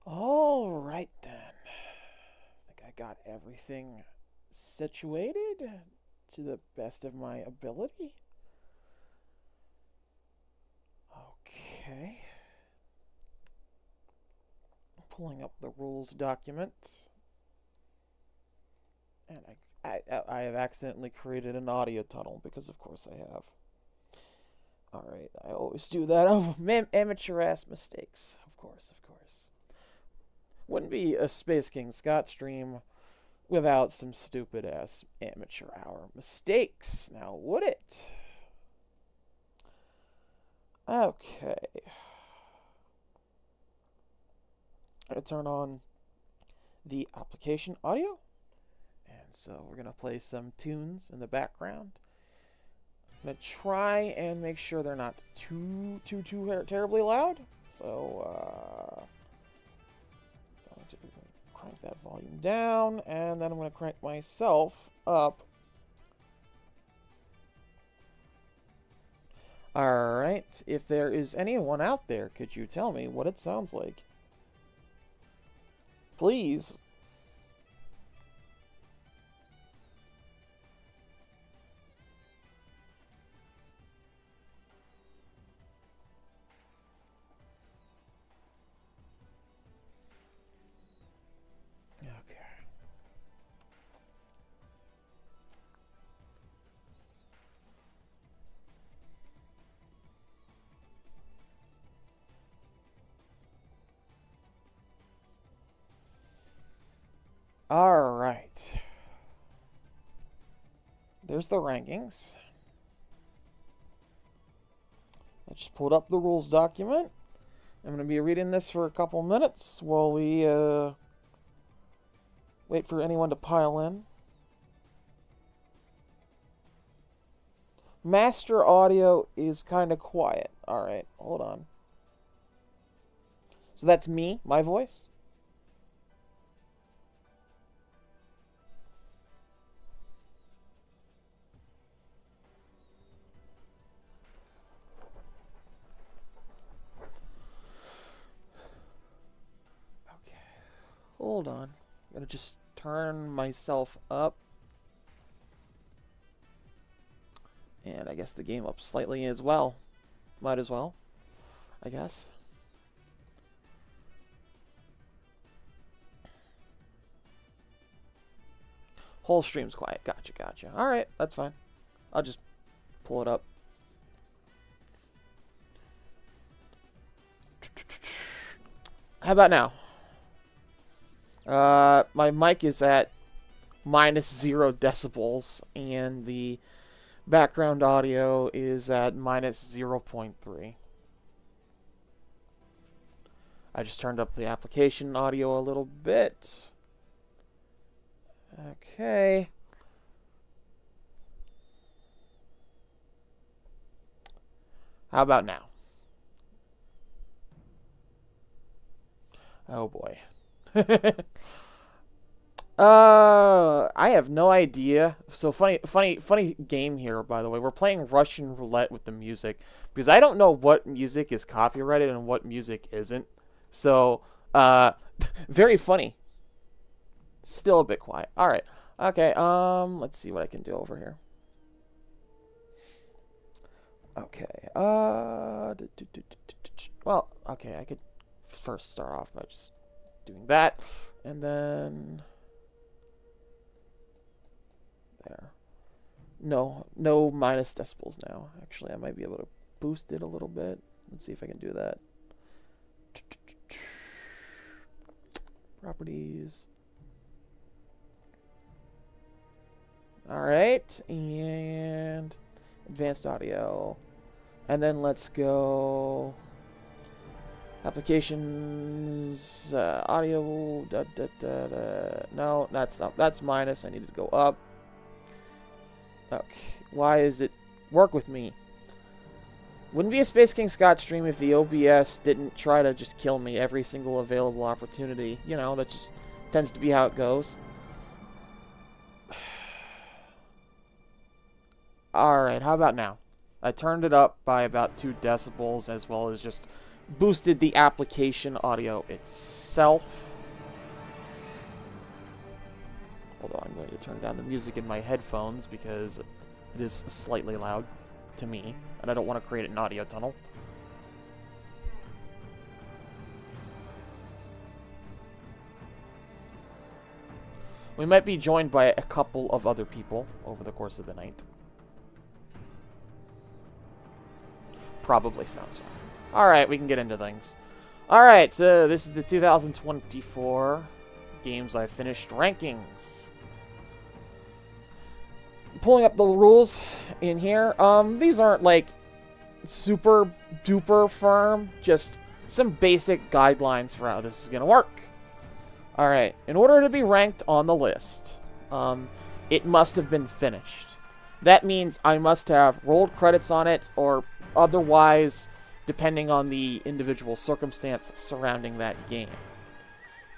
All right then. I think I got everything situated to the best of my ability. Okay. Pulling up the rules document. And I have accidentally created an audio tunnel because of course I have. Alright, I always do that. Oh, amateur ass mistakes. Of course, of course. Wouldn't be a Space King Scott stream without some stupid ass amateur hour mistakes, now would it? Okay. I'm going to turn on the application audio. And so we're going to play some tunes in the background. I'm going to try and make sure they're not too terribly loud. So, going to crank that volume down, and then I'm going to crank myself up. Alright, if there is anyone out there, could you tell me what it sounds like? Please. Okay. Alright. There's the rankings. I just pulled up the rules document. I'm going to be reading this for a couple minutes while we wait for anyone to pile in. Master audio is kind of quiet. Alright, hold on. So that's me, my voice. Okay, hold on. I'm going to just turn myself up. And I guess the game up slightly as well. Might as well, I guess. Whole stream's quiet. Gotcha, gotcha. Alright, that's fine. I'll just pull it up. How about now? My mic is at -0 decibels, and the background audio is at -0.3. I just turned up the application audio a little bit. Okay. How about now? Oh boy. I have no idea. So funny game here, by the way. We're playing Russian roulette with the music because I don't know what music is copyrighted and what music isn't. So, very funny. Still a bit quiet. All right. Okay. Let's see what I can do over here. Okay. Well, okay. I could first start off by just doing that, and then there. No minus decibels now. Actually, I might be able to boost it a little bit. Let's see if I can do that. Properties. Alright, and advanced audio. And then let's go applications, audio, no, that's minus, I need to go up. Okay, why is it work with me? Wouldn't be a Space King Scott stream if the OBS didn't try to just kill me every single available opportunity. You know, that just tends to be how it goes. Alright, how about now? I turned it up by about 2 decibels, as well as just boosted the application audio itself. Although I'm going to turn down the music in my headphones because it is slightly loud to me, and I don't want to create an audio tunnel. We might be joined by a couple of other people over the course of the night. Probably sounds fine. Alright, we can get into things. Alright, so this is the 2024 games I finished rankings. Pulling up the rules in here. These aren't like super duper firm, just some basic guidelines for how this is going to work. Alright, in order to be ranked on the list, it must have been finished. That means I must have rolled credits on it, or otherwise, depending on the individual circumstance surrounding that game.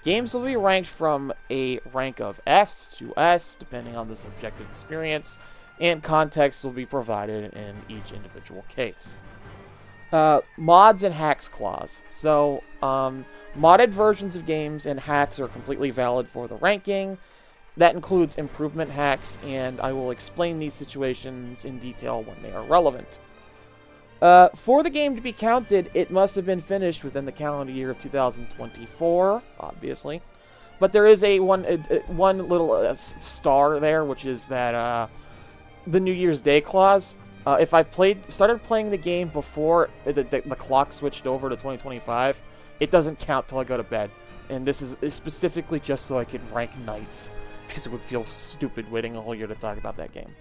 Games will be ranked from a rank of S to S, depending on the subjective experience, and context will be provided in each individual case. Mods and hacks clause. So, modded versions of games and hacks are completely valid for the ranking. That includes improvement hacks, and I will explain these situations in detail when they are relevant. For the game to be counted, it must have been finished within the calendar year of 2024, obviously. But there is one little star there, which is that the New Year's Day clause. If I started playing the game before the clock switched over to 2025, it doesn't count till I go to bed. And this is specifically just so I can rank nights, because it would feel stupid waiting a whole year to talk about that game.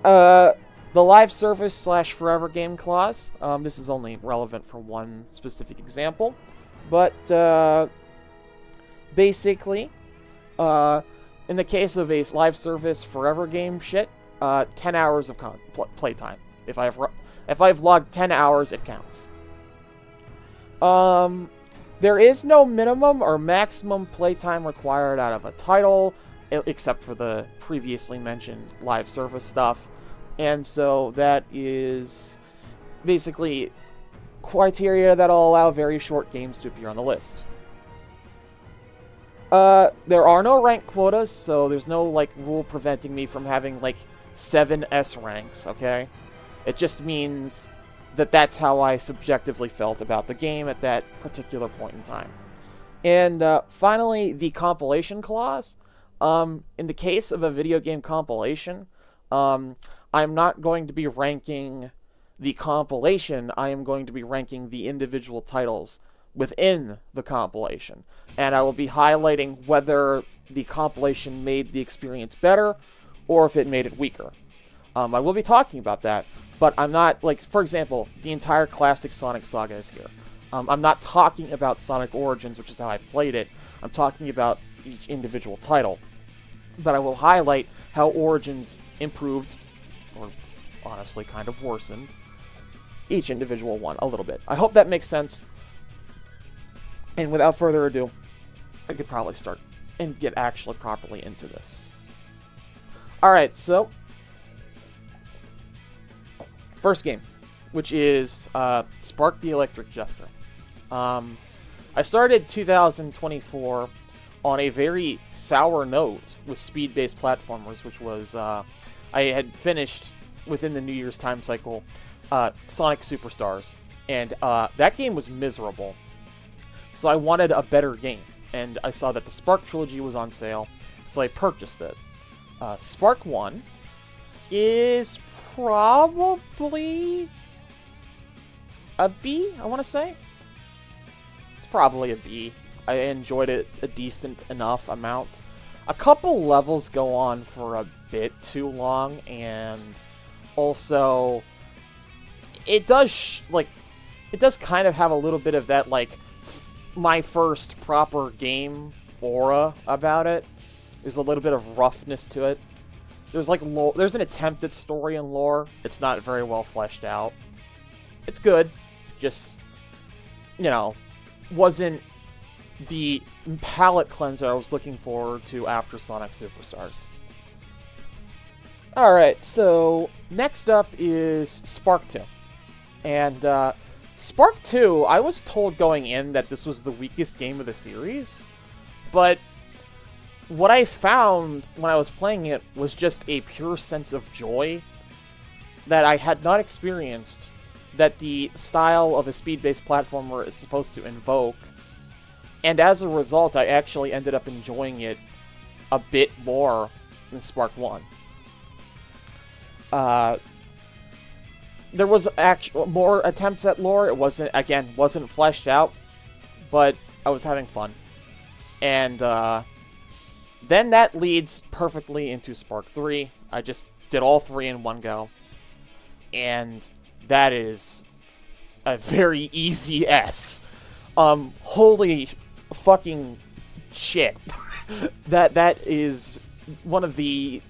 The live service / forever game clause. This is only relevant for one specific example. But basically, in the case of a live service forever game shit, 10 hours of playtime. If I've logged 10 hours, it counts. There is no minimum or maximum playtime required out of a title, except for the previously mentioned live service stuff. And so that is basically criteria that'll allow very short games to appear on the list. There are no rank quotas, so there's no rule preventing me from having 7 S ranks, okay? It just means that that's how I subjectively felt about the game at that particular point in time. And finally, the compilation clause. In the case of a video game compilation, I'm not going to be ranking the compilation, I am going to be ranking the individual titles within the compilation. And I will be highlighting whether the compilation made the experience better, or if it made it weaker. I will be talking about that, but I'm not, for example, the entire classic Sonic Saga is here. I'm not talking about Sonic Origins, which is how I played it. I'm talking about each individual title. But I will highlight how Origins improved, or honestly kind of worsened, each individual one a little bit. I hope that makes sense. And without further ado, I could probably start and get actually properly into this. Alright, so first game, which is Spark the Electric Jester. I started 2024 on a very sour note with speed-based platformers, which was, I had finished within the New Year's time cycle, Sonic Superstars, and that game was miserable. So I wanted a better game, and I saw that the Spark Trilogy was on sale, so I purchased it. Spark 1 is probably a B, I want to say. It's probably a B. I enjoyed it a decent enough amount. A couple levels go on for a bit too long, and also it does it does kind of have a little bit of that my first proper game aura about it. There's a little bit of roughness to it. There's there's an attempt at story and lore. It's not very well fleshed out. It's good, just wasn't the palate cleanser I was looking forward to after Sonic Superstars. Alright, so next up is Spark 2. And Spark 2, I was told going in that this was the weakest game of the series, but what I found when I was playing it was just a pure sense of joy that I had not experienced that the style of a speed-based platformer is supposed to invoke, and as a result, I actually ended up enjoying it a bit more than Spark 1. There was more attempts at lore. It wasn't fleshed out, but I was having fun. And then that leads perfectly into Spark 3. I just did all 3 in one go. And that is a very easy S. Holy fucking shit. that is one of the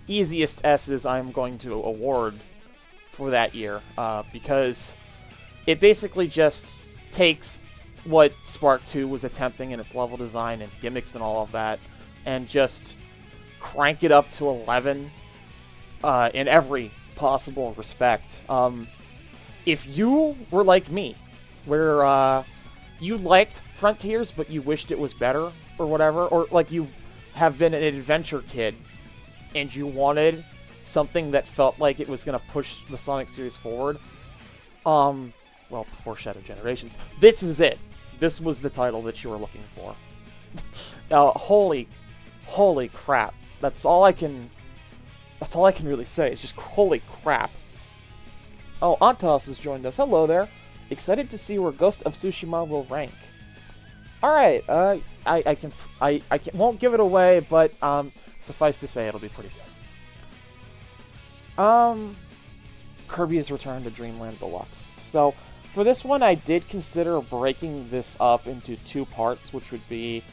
easiest S's I'm going to award for that year, because it basically just takes what Spark 2 was attempting in its level design and gimmicks and all of that, and just crank it up to 11 in every possible respect. If you were like me, where you liked Frontiers but you wished it was better or whatever, or like you have been an adventure kid and you wanted something that felt like it was going to push the Sonic series forward, well, before Shadow Generations, this is it. This was the title that you were looking for. Holy crap. That's all I can really say. It's just holy crap. Oh, Antas has joined us. Hello there. Excited to see where Ghost of Tsushima will rank. Alright, I won't give it away, but suffice to say it'll be pretty good. Kirby's Return to Dreamland Deluxe. So, for this one, I did consider breaking this up into 2 parts, which would be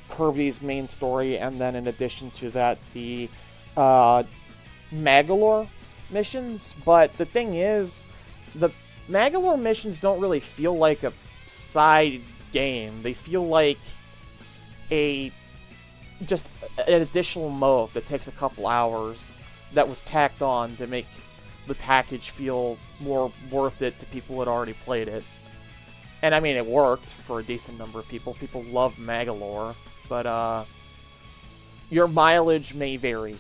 Kirby's main story, and then in addition to that, the Magalore missions. But the thing is, the Magalore missions don't really feel like a side game. They feel like just an additional mode that takes a couple hours that was tacked on to make the package feel more worth it to people who had already played it. And I mean, it worked for a decent number of people. People love Magalore, but your mileage may vary.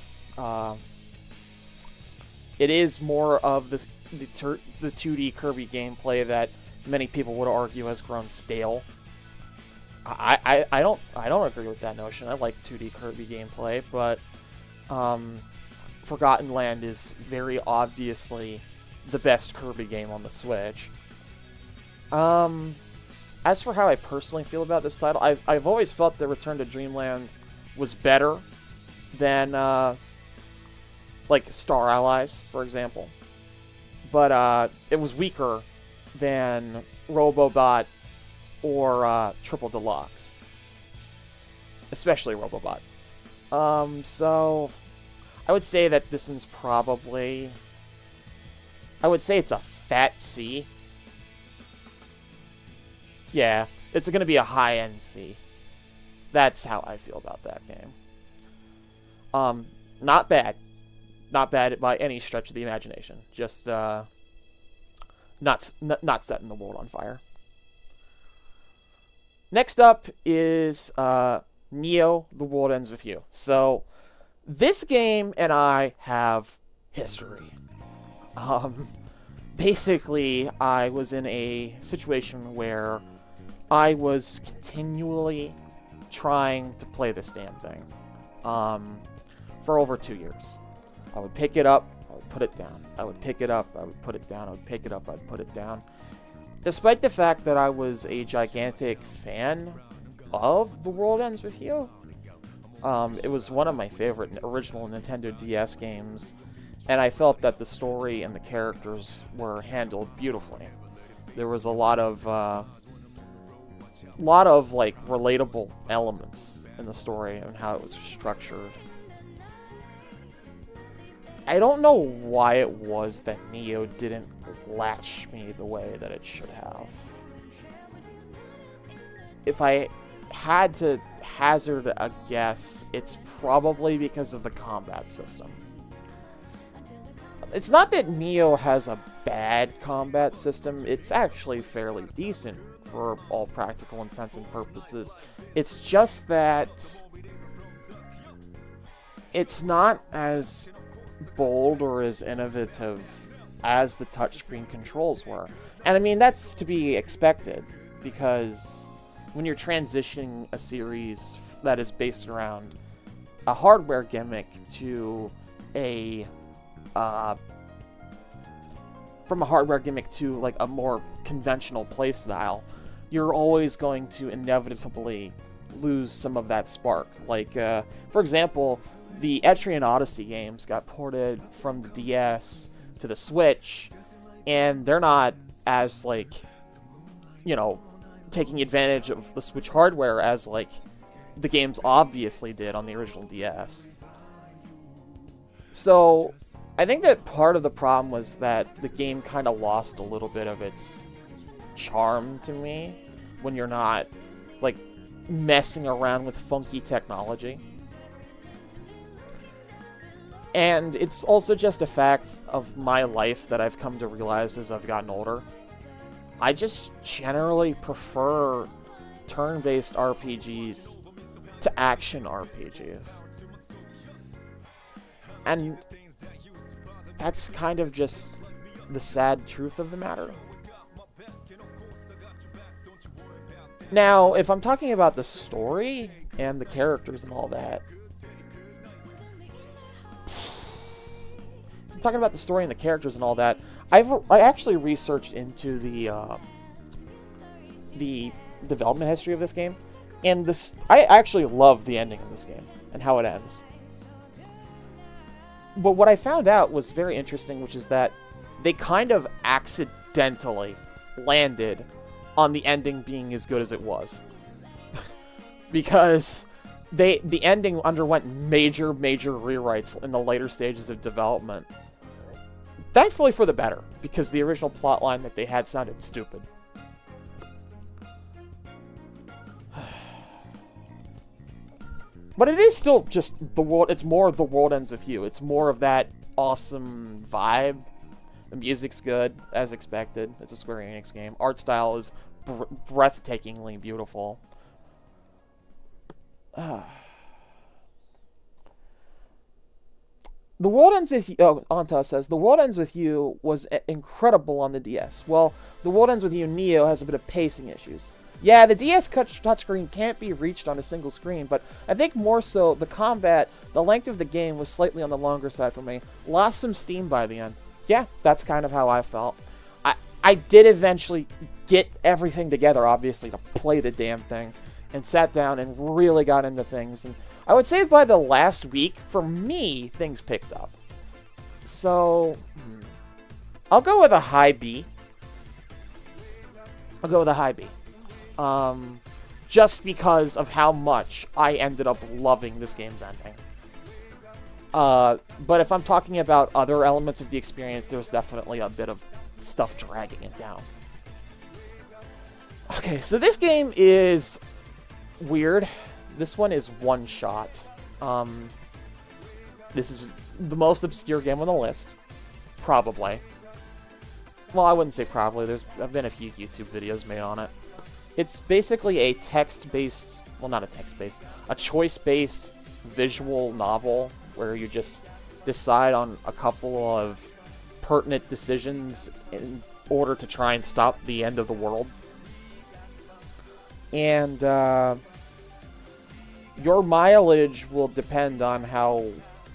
It is more of the 2D Kirby gameplay that many people would argue has grown stale. I don't agree with that notion. I like 2D Kirby gameplay, but Forgotten Land is very obviously the best Kirby game on the Switch. As for how I personally feel about this title, I've always felt that Return to Dreamland was better than like Star Allies, for example. But it was weaker than Robobot or Triple Deluxe. Especially Robobot. So I would say that this one's probably... I would say it's a fat C. Yeah, it's going to be a high-end C. That's how I feel about that game. Not bad. Not bad by any stretch of the imagination. Just not setting the world on fire. Next up is Neo, The World Ends With You. So, this game and I have history. Basically, I was in a situation where I was continually trying to play this damn thing for over 2 years. I would pick it up, I would put it down. I would pick it up, I would put it down. I would pick it up, I would put it down. Despite the fact that I was a gigantic fan of The World Ends With You, it was one of my favorite original Nintendo DS games, and I felt that the story and the characters were handled beautifully. There was a lot of like relatable elements in the story and how it was structured. I don't know why it was that Neo didn't latch me the way that it should have. If I had to hazard a guess, it's probably because of the combat system. It's not that Neo has a bad combat system. It's actually fairly decent for all practical intents and purposes. It's just that it's not as bold or as innovative as the touchscreen controls were. And I mean, that's to be expected, because when you're transitioning a series that is based around a hardware gimmick to a from a hardware gimmick to like a more conventional playstyle, you're always going to inevitably lose some of that spark. Like, for example, the Etrian Odyssey games got ported from the DS to the Switch, and they're not as, like, you know, taking advantage of the Switch hardware as, like, the games obviously did on the original DS. So, I think that part of the problem was that the game kind of lost a little bit of its charm to me when you're not, like, messing around with funky technology. And it's also just a fact of my life that I've come to realize as I've gotten older. I just generally prefer turn-based RPGs to action RPGs. And that's kind of just the sad truth of the matter. Now, if I'm talking about the story and the characters and all that, talking about the story and the characters and all that, I actually researched into the development history of this game, and I actually love the ending of this game and how it ends. But what I found out was very interesting, which is that they kind of accidentally landed on the ending being as good as it was. Because the ending underwent major rewrites in the later stages of development. Thankfully for the better, because the original plotline that they had sounded stupid. But it is still just the world. It's more The World Ends With You. It's more of that awesome vibe. The music's good, as expected. It's a Square Enix game. Art style is breathtakingly beautiful. The World Ends With You, Anta says, The World Ends With You was incredible on the DS. Well, The World Ends With You Neo has a bit of pacing issues. Yeah, the DS touchscreen can't be reached on a single screen, but I think more so the combat, the length of the game was slightly on the longer side for me. Lost some steam by the end. Yeah, that's kind of how I felt. I did eventually get everything together, obviously, to play the damn thing, and sat down and really got into things, and I would say by the last week, for me, things picked up. So, I'll go with a high B. Just because of how much I ended up loving this game's ending. But if I'm talking about other elements of the experience, there's definitely a bit of stuff dragging it down. Okay, so this game is weird. This one is one shot. This is the most obscure game on the list. Probably. Well, I wouldn't say probably. There's been a few YouTube videos made on it. It's basically a text-based, well, not a text-based, a choice-based visual novel where you just decide on a couple of pertinent decisions in order to try and stop the end of the world. And your mileage will depend on how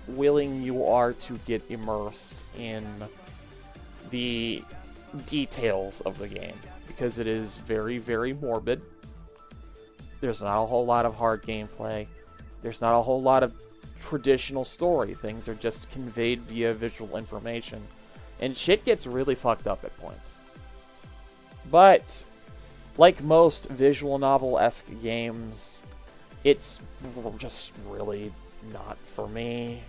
willing you are to get immersed in the details of the game, because it is very morbid. There's not a whole lot of hard gameplay. There's not a whole lot of traditional story. Things are just conveyed via visual information, and shit gets really fucked up at points. But like most visual novel-esque games, it's just really not for me.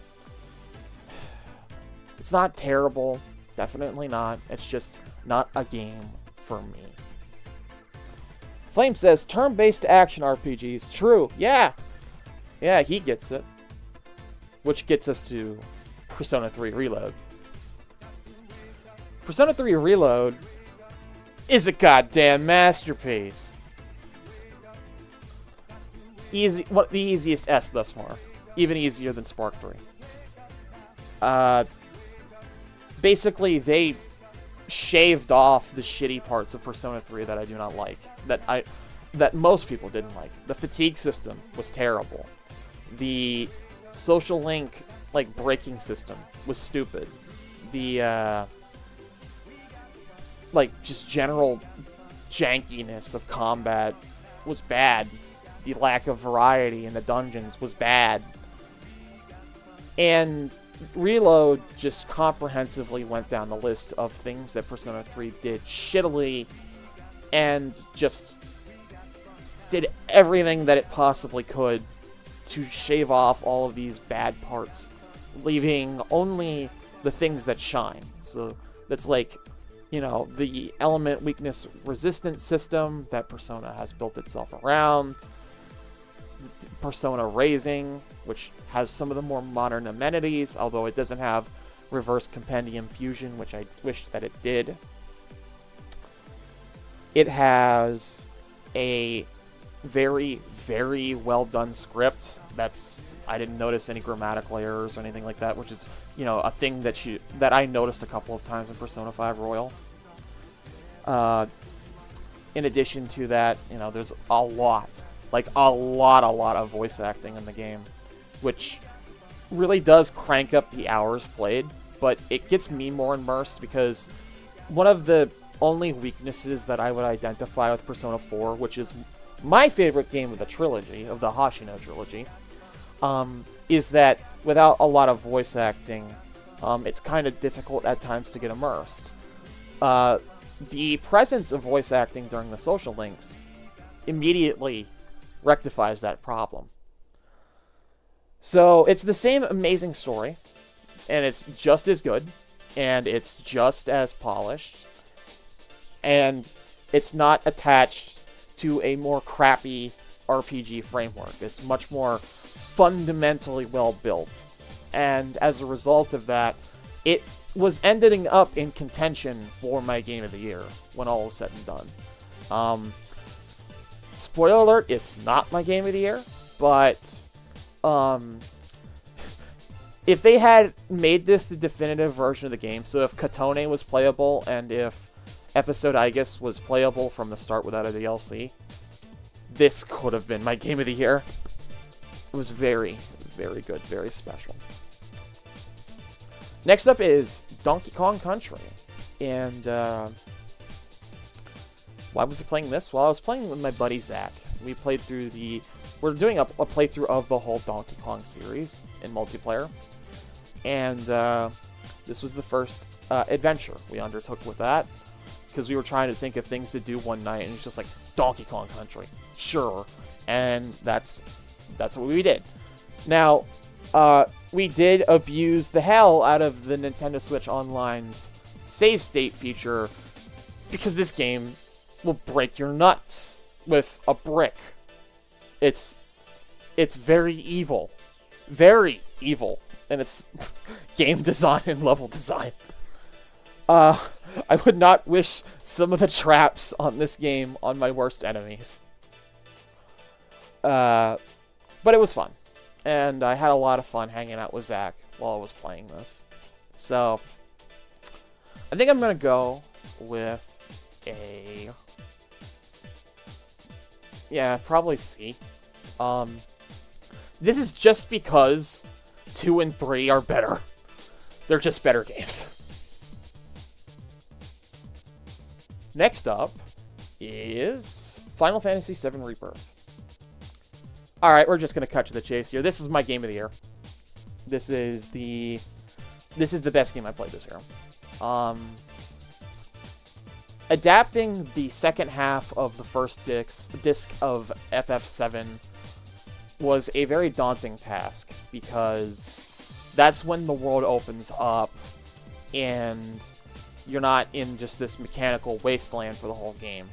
It's not terrible, definitely not. It's just not a game for me. Flame says, turn-based action RPGs. True, yeah. Yeah, he gets it. Which gets us to Persona 3 Reload. Persona 3 Reload is a goddamn masterpiece. The easiest S thus far. Even easier than Spark 3. Basically, they shaved off the shitty parts of Persona 3 that I do not like. That most people didn't like. The fatigue system was terrible. The social link, like, breaking system was stupid. The, like, just general jankiness of combat was bad. The lack of variety in the dungeons was bad. And Reload just comprehensively went down the list of things that Persona 3 did shittily and just did everything that it possibly could to shave off all of these bad parts, leaving only the things that shine. So that's like, you know, the element weakness resistance system that Persona has built itself around, Persona Raising, which has some of the more modern amenities, although it doesn't have reverse compendium fusion, which I wish that it did. It has a very, very well done script. I didn't notice any grammatical errors or anything like that, which is, you know, a thing that I noticed a couple of times in Persona 5 Royal. In addition to that, you know, there's a lot of voice acting in the game, which really does crank up the hours played, but it gets me more immersed because one of the only weaknesses that I would identify with Persona 4, which is my favorite game of the trilogy, of the Hashino trilogy, is that without a lot of voice acting, it's kind of difficult at times to get immersed. The presence of voice acting during the social links immediately rectifies that problem. So it's the same amazing story, and it's just as good, and it's just as polished, and it's not attached to a more crappy RPG framework. It's much more fundamentally well built, and as a result of that, it was ending up in contention for my Game of the Year when all was said and done. Spoiler alert, it's not my Game of the Year, but if they had made this the definitive version of the game, so if Katone was playable and if Episode Aegis was playable from the start without a DLC, this could have been my Game of the Year. It was very, very good, very special. Next up is Donkey Kong Country, and why was I playing this? Well, I was playing with my buddy Zach. We played through we're doing a playthrough of the whole Donkey Kong series in multiplayer, and this was the first adventure we undertook with that, because we were trying to think of things to do one night, and it's just like, Donkey Kong Country, sure, and that's what we did. Now, we did abuse the hell out of the Nintendo Switch Online's save state feature, because this game will break your nuts with a brick. It's very evil. Very evil. And it's game design and level design. I would not wish some of the traps on this game on my worst enemies. But it was fun. And I had a lot of fun hanging out with Zach while I was playing this. So, I think I'm going to go with a... yeah, probably C. This is just because 2 and 3 are better. They're just better games. Next up is Final Fantasy VII Rebirth. Alright, we're just going to cut to the chase here. This is my Game of the Year. This is the best game I played this year. Adapting the second half of the first disc of FF7 was a very daunting task, because that's when the world opens up and you're not in just this mechanical wasteland for the whole game.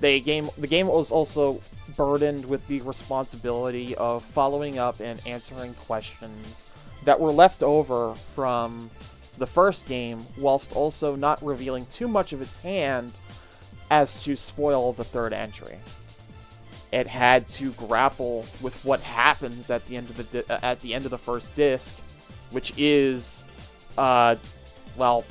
The game was also burdened with the responsibility of following up and answering questions that were left over from the first game, whilst also not revealing too much of its hand as to spoil the third entry. It had to grapple with what happens at the end of the first disc, which is, well,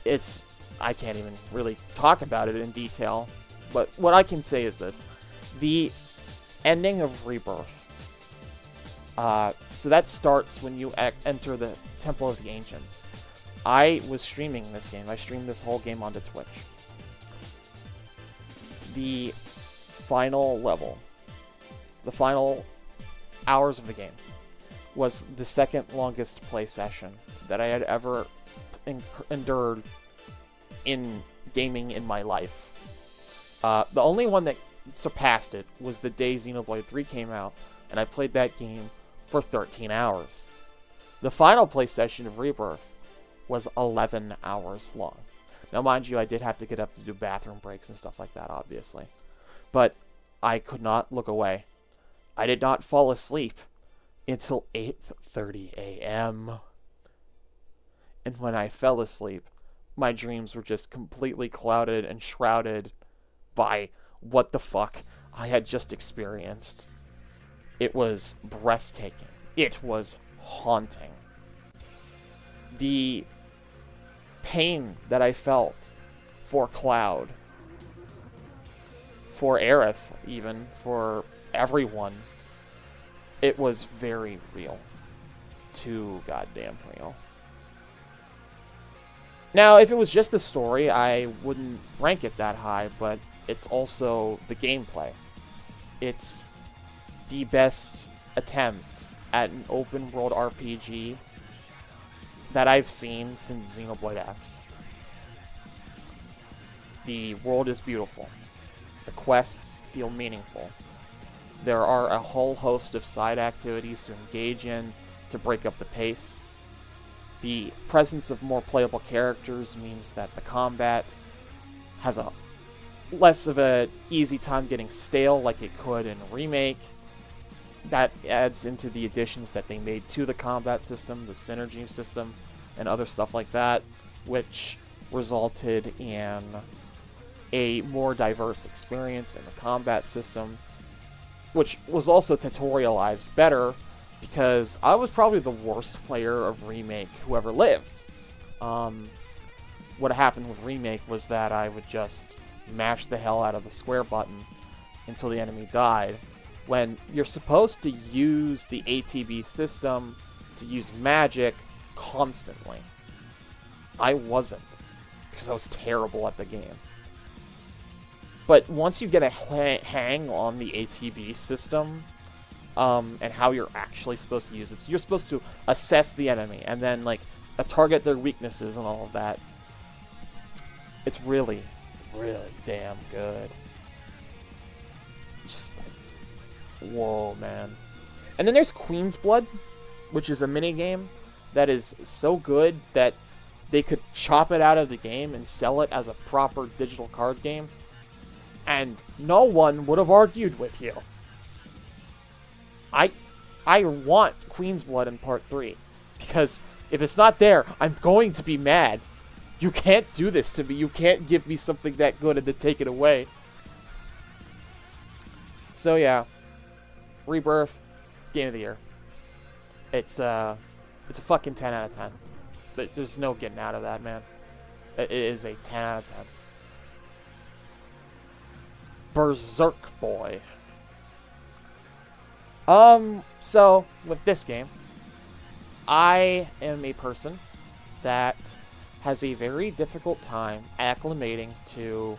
it's, I can't even really talk about it in detail, but what I can say is this: the ending of Rebirth. So that starts when you enter the Temple of the Ancients. I was streaming this game. I streamed this whole game onto Twitch. The final level, the final hours of the game, was the second longest play session that I had ever endured in gaming in my life. The only one that surpassed it was the day Xenoblade 3 came out, and I played that game for 13 hours. The final play session of Rebirth was 11 hours long. Now, mind you, I did have to get up to do bathroom breaks and stuff like that, obviously. But I could not look away. I did not fall asleep until 8:30 a.m. And when I fell asleep, my dreams were just completely clouded and shrouded by what the fuck I had just experienced. It was breathtaking. It was haunting. The pain that I felt for Cloud, for Aerith, even, for everyone, it was very real. Too goddamn real. Now, if it was just the story, I wouldn't rank it that high, but it's also the gameplay. It's the best attempt at an open-world RPG that I've seen since Xenoblade X. The world is beautiful. The quests feel meaningful. There are a whole host of side activities to engage in to break up the pace. The presence of more playable characters means that the combat has a less of a easy time getting stale like it could in a remake. That adds into the additions that they made to the combat system, the synergy system, and other stuff like that, which resulted in a more diverse experience in the combat system, which was also tutorialized better, because I was probably the worst player of Remake who ever lived. What happened with Remake was that I would just mash the hell out of the square button until the enemy died, when you're supposed to use the ATB system to use magic constantly. I wasn't, because I was terrible at the game. But once you get a hang on the ATB system, and how you're actually supposed to use it, so you're supposed to assess the enemy, and then, like, target their weaknesses and all of that. It's really, really damn good. Just, whoa, man. And then there's Queen's Blood, which is a minigame that is so good that they could chop it out of the game and sell it as a proper digital card game, and no one would have argued with you. I want Queen's Blood in Part 3, because if it's not there, I'm going to be mad. You can't do this to me. You can't give me something that good and then take it away. So yeah, Rebirth, Game of the Year. It's a fucking 10 out of 10. But there's no getting out of that, man. It is a 10 out of 10. Berserk Boy. So, with this game, I am a person that has a very difficult time acclimating to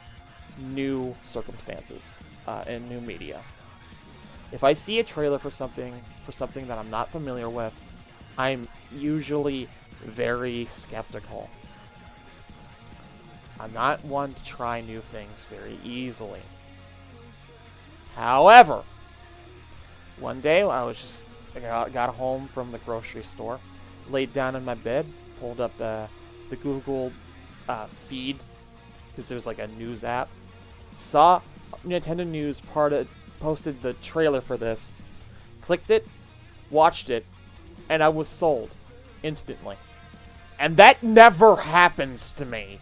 new circumstances and new media. If I see a trailer for something that I'm not familiar with, I'm usually very skeptical. I'm not one to try new things very easily. However, one day I got home from the grocery store, laid down in my bed, pulled up the Google feed, because there's like a news app, saw Nintendo News posted the trailer for this, clicked it, watched it, and I was sold instantly. And that never happens to me.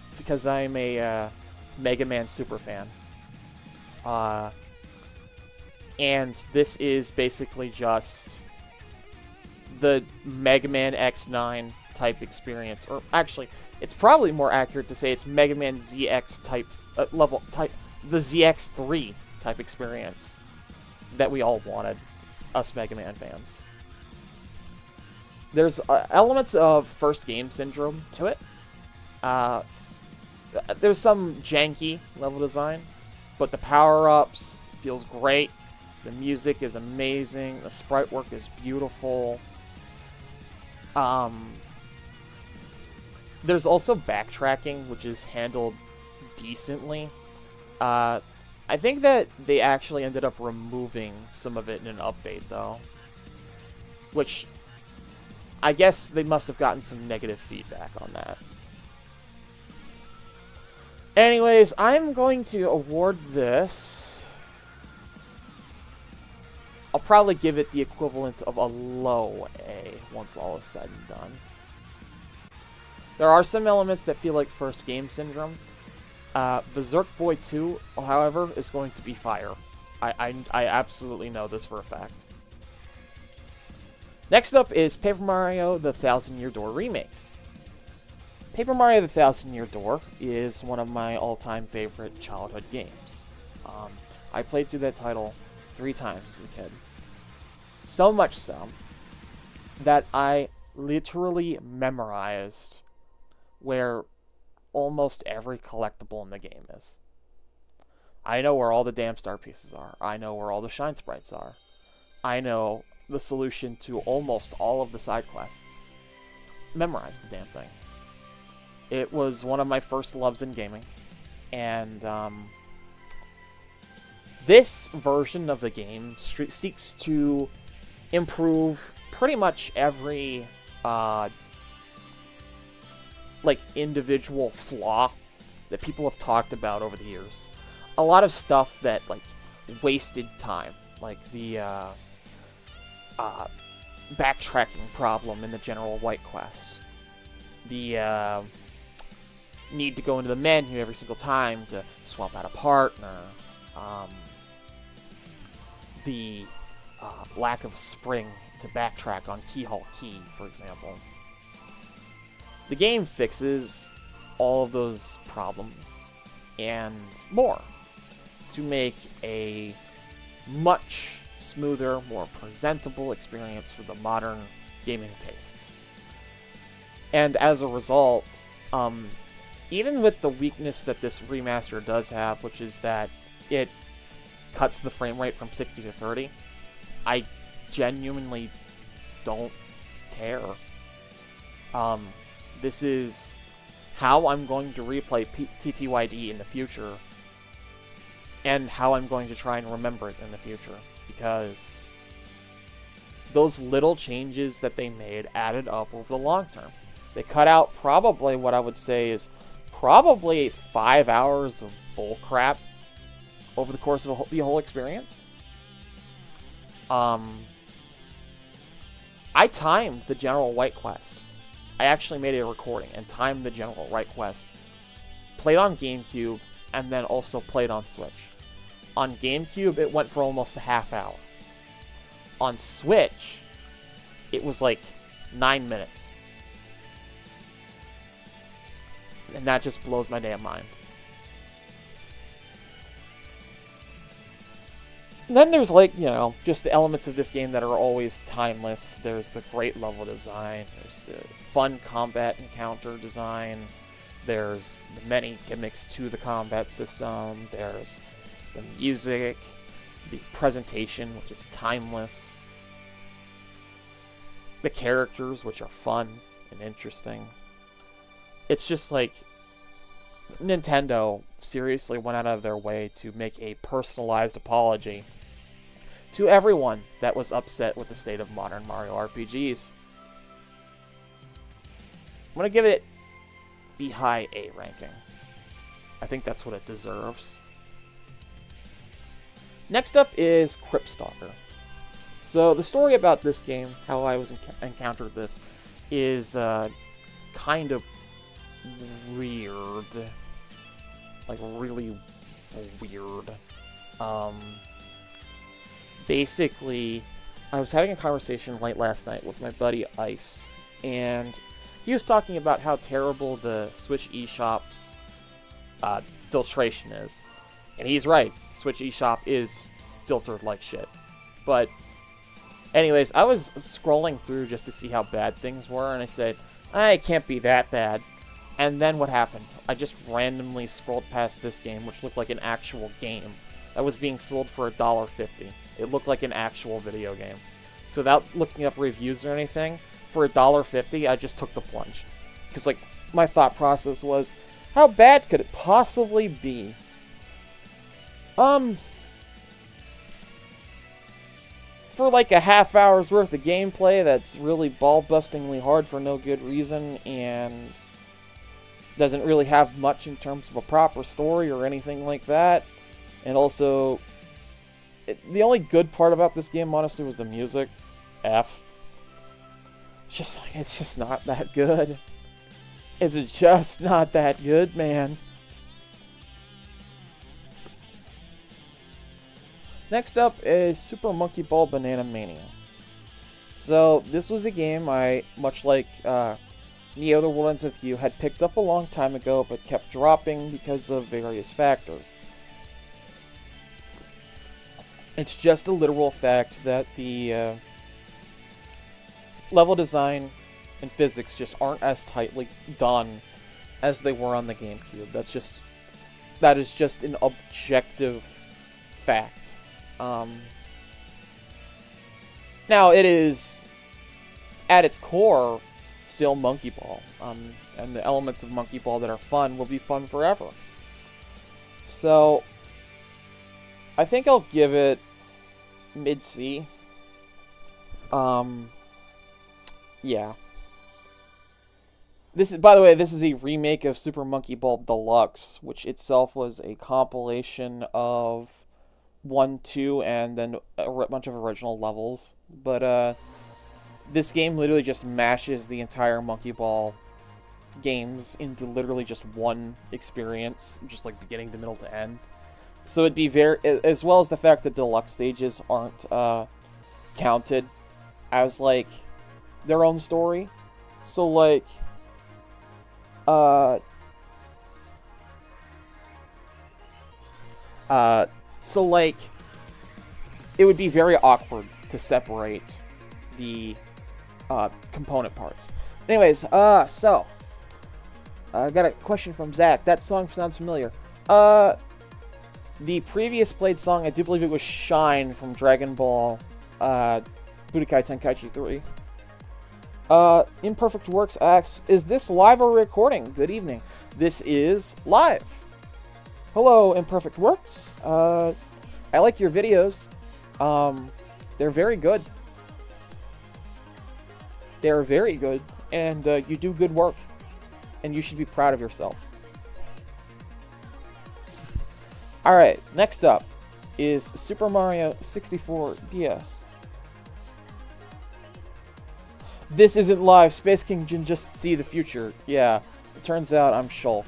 It's because I'm a Mega Man super fan. And this is basically just the Mega Man X9 type experience. Or actually, it's probably more accurate to say it's Mega Man ZX type the ZX3 type experience that we all wanted, us Mega Man fans. There's elements of first game syndrome to it. There's some janky level design, but the power-ups feels great. The music is amazing. The sprite work is beautiful. There's also backtracking, which is handled decently. I think that they actually ended up removing some of it in an update, though. Which, I guess they must have gotten some negative feedback on that. Anyways, I'm going to award this... I'll probably give it the equivalent of a low A once all is said and done. There are some elements that feel like first game syndrome. Berserk Boy 2, however, is going to be fire. I absolutely know this for a fact. Next up is Paper Mario The Thousand Year Door Remake. Paper Mario The Thousand Year Door is one of my all-time favorite childhood games. I played through that title 3 times as a kid. So much so that I literally memorized where almost every collectible in the game is. I know where all the damn star pieces are. I know where all the shine sprites are. I know the solution to almost all of the side quests. Memorize the damn thing. It was one of my first loves in gaming, and this version of the game seeks to improve pretty much every individual flaw that people have talked about over the years. A lot of stuff that wasted time, like the backtracking problem in the General White quest, the need to go into the menu every single time to swap out a partner, the lack of a spring to backtrack on Keyhole Key, for example. The game fixes all of those problems and more to make a much smoother, more presentable experience for the modern gaming tastes. And as a result, even with the weakness that this remaster does have, which is that it cuts the frame rate from 60 to 30, I genuinely don't care. This is how I'm going to replay TTYD in the future, and how I'm going to try and remember it in the future, because those little changes that they made added up over the long term. They cut out probably what I would say is probably 5 hours of bullcrap over the course of the whole experience. I timed the General White quest. I actually made a recording and timed the General White quest. Played on GameCube, and then also played on Switch. On GameCube, it went for almost a half hour. On Switch, it was like 9 minutes. And that just blows my damn mind. Then there's just the elements of this game that are always timeless. There's the great level design. There's the fun combat encounter design. There's the many gimmicks to the combat system. There's the music, the presentation, which is timeless. The characters, which are fun and interesting. It's just Nintendo seriously went out of their way to make a personalized apology to everyone that was upset with the state of modern Mario RPGs. I'm going to give it the high A ranking. I think that's what it deserves. Next up is Crypt Stalker. So the story about this game, how I encountered this, is kind of weird. Like, really weird. Basically, I was having a conversation late last night with my buddy Ice, and he was talking about how terrible the Switch eShop's filtration is. And he's right. Switch eShop is filtered like shit. But anyways, I was scrolling through just to see how bad things were, and I said, it can't be that bad. And then what happened? I just randomly scrolled past this game, which looked like an actual game that was being sold for $1.50. It looked like an actual video game. So without looking up reviews or anything, for $1.50, I just took the plunge. Because, like, my thought process was, how bad could it possibly be? For like a half hour's worth of gameplay that's really ball-bustingly hard for no good reason and doesn't really have much in terms of a proper story or anything like that. And also, the only good part about this game, honestly, was the music. F. It's just not that good. It's just not that good, man. Next up is Super Monkey Ball Banana Mania. So, this was a game I, much like Neo The World Ends With You, had picked up a long time ago, but kept dropping because of various factors. It's just a literal fact that the level design and physics just aren't as tightly done as they were on the GameCube. That is just an objective fact. Now, it is, at its core, still Monkey Ball. And the elements of Monkey Ball that are fun will be fun forever. So, I think I'll give it mid-C. Yeah. By the way, this is a remake of Super Monkey Ball Deluxe, which itself was a compilation of 1, 2, and then a bunch of original levels. But, this game literally just mashes the entire Monkey Ball games into literally just one experience, just like beginning to middle to end. So it'd be as well as the fact that deluxe stages aren't counted as like their own story. So like it would be very awkward to separate the component parts. Anyways, so I got a question from Zach. That song sounds familiar. The previous played song, I do believe it was Shine from Dragon Ball Budokai Tenkaichi 3. Imperfect Works asks, is this live or recording? Good evening. This is live. Hello, Imperfect Works. I like your videos. They're very good. They're very good, and you do good work, and you should be proud of yourself. Alright, next up is Super Mario 64 DS. This isn't live. Space King can just see the future. Yeah, it turns out I'm Shulk.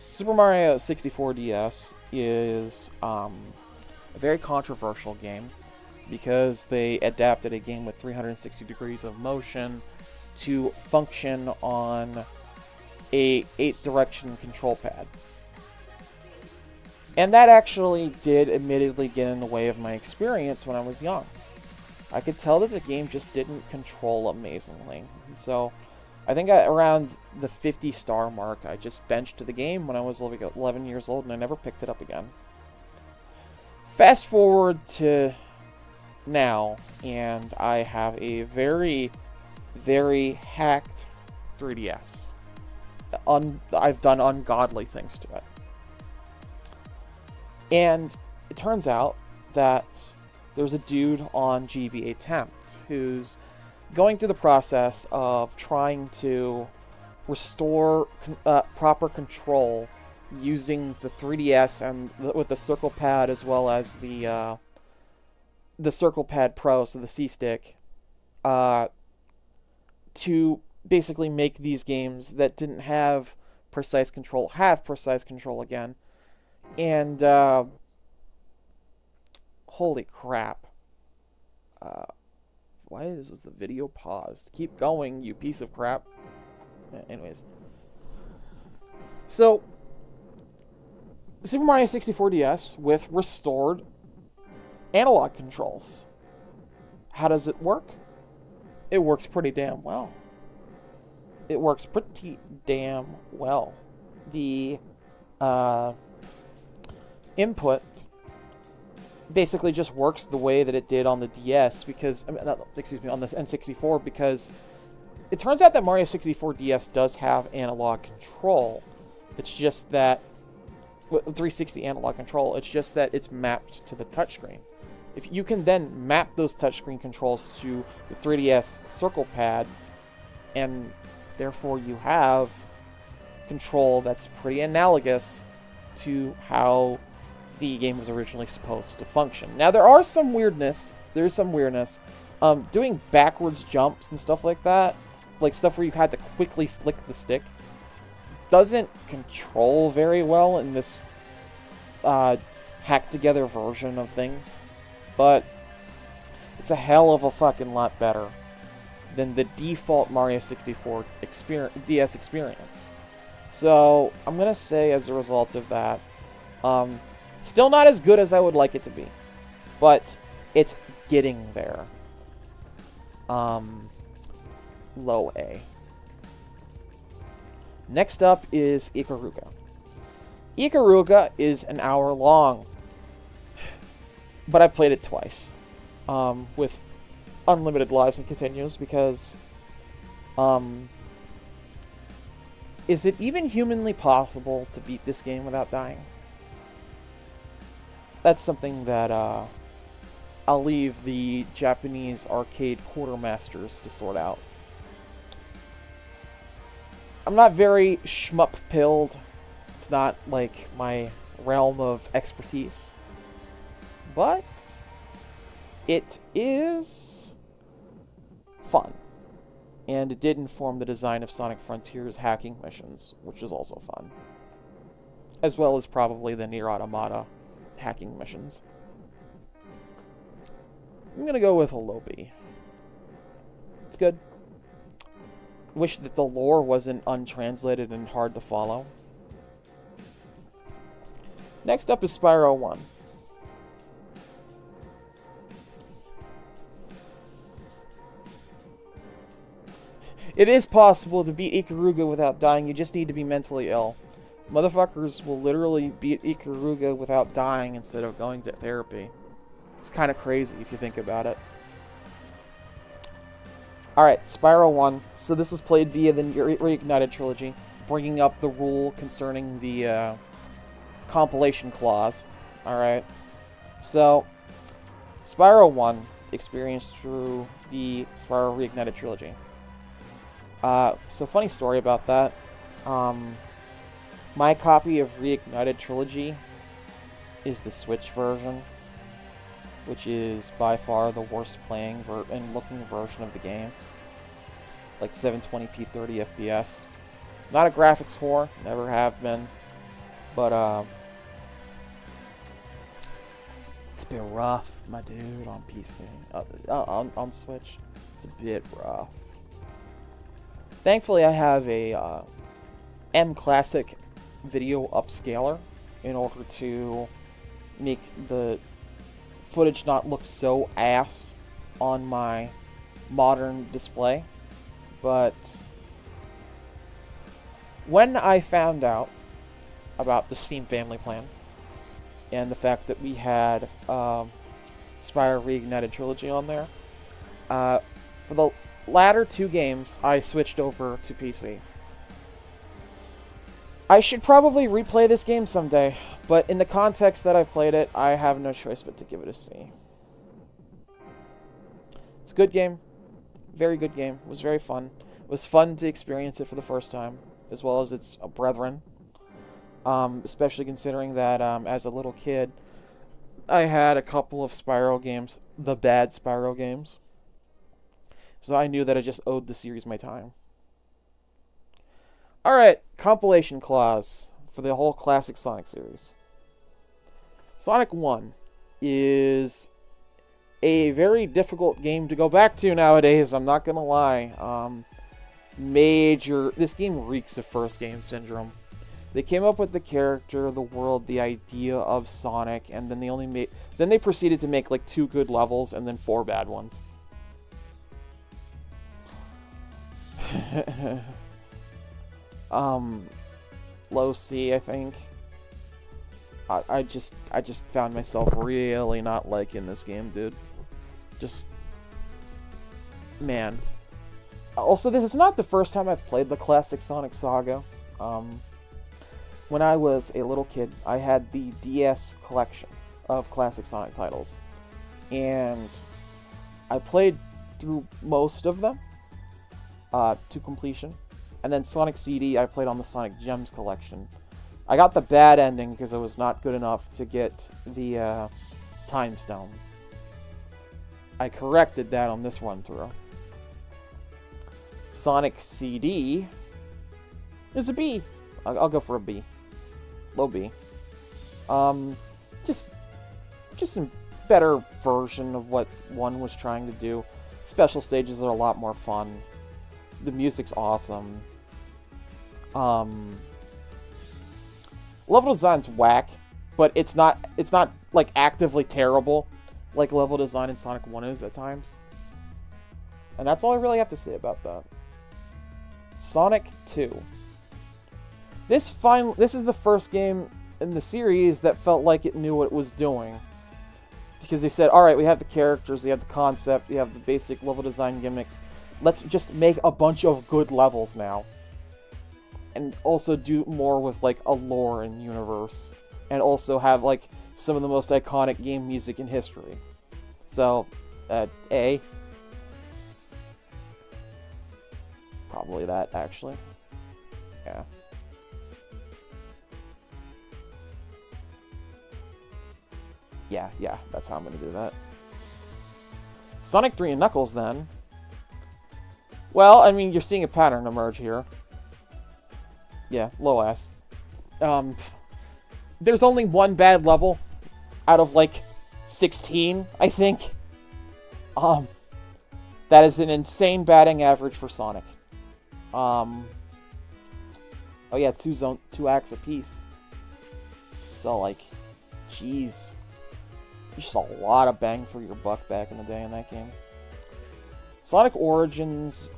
Super Mario 64 DS is a very controversial game because they adapted a game with 360 degrees of motion to function on a 8-direction control pad. And that actually did admittedly get in the way of my experience when I was young. I could tell that the game just didn't control amazingly. And so I think around the 50-star mark, I just benched the game when I was 11 years old, and I never picked it up again. Fast forward to now, and I have a very, very hacked 3DS. I've done ungodly things to it. And it turns out that there's a dude on GBA Tempt who's going through the process of trying to restore proper control using the 3DS and with the circle pad as well as the the Circle Pad Pro, so the C-Stick, to basically make these games that didn't have precise control have precise control again. And holy crap. Why is the video paused? Keep going, you piece of crap. Anyways. So, Super Mario 64 DS with restored analog controls. How does it work? It works pretty damn well. It works pretty damn well. The input basically just works the way that it did on the DS because, on the N64, because it turns out that Mario 64 DS does have analog control. It's just that 360 analog control. It's just that it's mapped to the touchscreen. If you can then map those touchscreen controls to the 3DS Circle Pad, and therefore you have control that's pretty analogous to how the game was originally supposed to function. Now, there is some weirdness. Doing backwards jumps and stuff like that, like stuff where you had to quickly flick the stick, doesn't control very well in this hacked together version of things. But it's a hell of a fucking lot better than the default Mario 64 DS experience. So I'm going to say, as a result of that, still not as good as I would like it to be. But it's getting there. Low A. Next up is Ikaruga. Ikaruga is an hour long. But I played it twice. With unlimited lives and continues because is it even humanly possible to beat this game without dying? That's something that I'll leave the Japanese arcade quartermasters to sort out. I'm not very shmup-pilled. It's not like my realm of expertise. But it is fun. And it did inform the design of Sonic Frontiers hacking missions, which is also fun. As well as probably the Nier Automata hacking missions. I'm gonna go with a low B. It's good. Wish that the lore wasn't untranslated and hard to follow. Next up is Spyro 1. It is possible to beat Ikaruga without dying, you just need to be mentally ill. Motherfuckers will literally beat Ikaruga without dying instead of going to therapy. It's kind of crazy if you think about it. Alright, Spyro 1. So this was played via the Reignited trilogy, bringing up the rule concerning the compilation clause. Alright. So, Spyro 1 experienced through the Spyro Reignited trilogy. So funny story about that. My copy of Reignited Trilogy is the Switch version, which is by far the worst playing and looking version of the game. Like 720p 30 FPS. Not a graphics whore, never have been. But it's been rough, my dude, on PC. On Switch, it's a bit rough. Thankfully, I have a M Classic video upscaler in order to make the footage not look so ass on my modern display. But when I found out about the Steam Family Plan and the fact that we had Spyro Reignited Trilogy on there, for the latter two games, I switched over to PC. I should probably replay this game someday, but in the context that I've played it, I have no choice but to give it a C. It's a good game. Very good game. It was very fun. It was fun to experience it for the first time, as well as its brethren. Especially considering that as a little kid, I had a couple of Spyro games the bad Spyro games. So I knew that I just owed the series my time. Alright, compilation clause for the whole classic Sonic series. Sonic 1 is a very difficult game to go back to nowadays, I'm not gonna lie. This game reeks of first game syndrome. They came up with the character, the world, the idea of Sonic, and then they proceeded to make like 2 good levels and then 4 bad ones. Low C, I think. I just found myself really not liking this game, dude. Just, man. Also, this is not the first time I've played the classic Sonic saga. When I was a little kid, I had the DS collection of classic Sonic titles, and I played through most of them to completion. And then Sonic CD, I played on the Sonic Gems collection. I got the bad ending because I was not good enough to get the Time Stones. I corrected that on this run-through. Sonic CD is a B. I'll go for a B. Low B. Just a better version of what 1 was trying to do. Special stages are a lot more fun. The music's awesome. Level design's whack, but it's not like actively terrible like level design in Sonic 1 is at times. And that's all I really have to say about that. Sonic 2. This is the first game in the series that felt like it knew what it was doing. Because they said, alright, we have the characters, we have the concept, we have the basic level design gimmicks. Let's just make a bunch of good levels now. And also do more with, like, a lore and universe. And also have, like, some of the most iconic game music in history. So, A. Probably that, actually. Yeah. Yeah, that's how I'm gonna do that. Sonic 3 and Knuckles, then. Well, I mean, you're seeing a pattern emerge here. Yeah, low S. There's only 1 bad level out of, like, 16, I think. That is an insane batting average for Sonic. Oh yeah, 2 acts apiece. So, like, jeez. Just a lot of bang for your buck back in the day in that game. Sonic Origins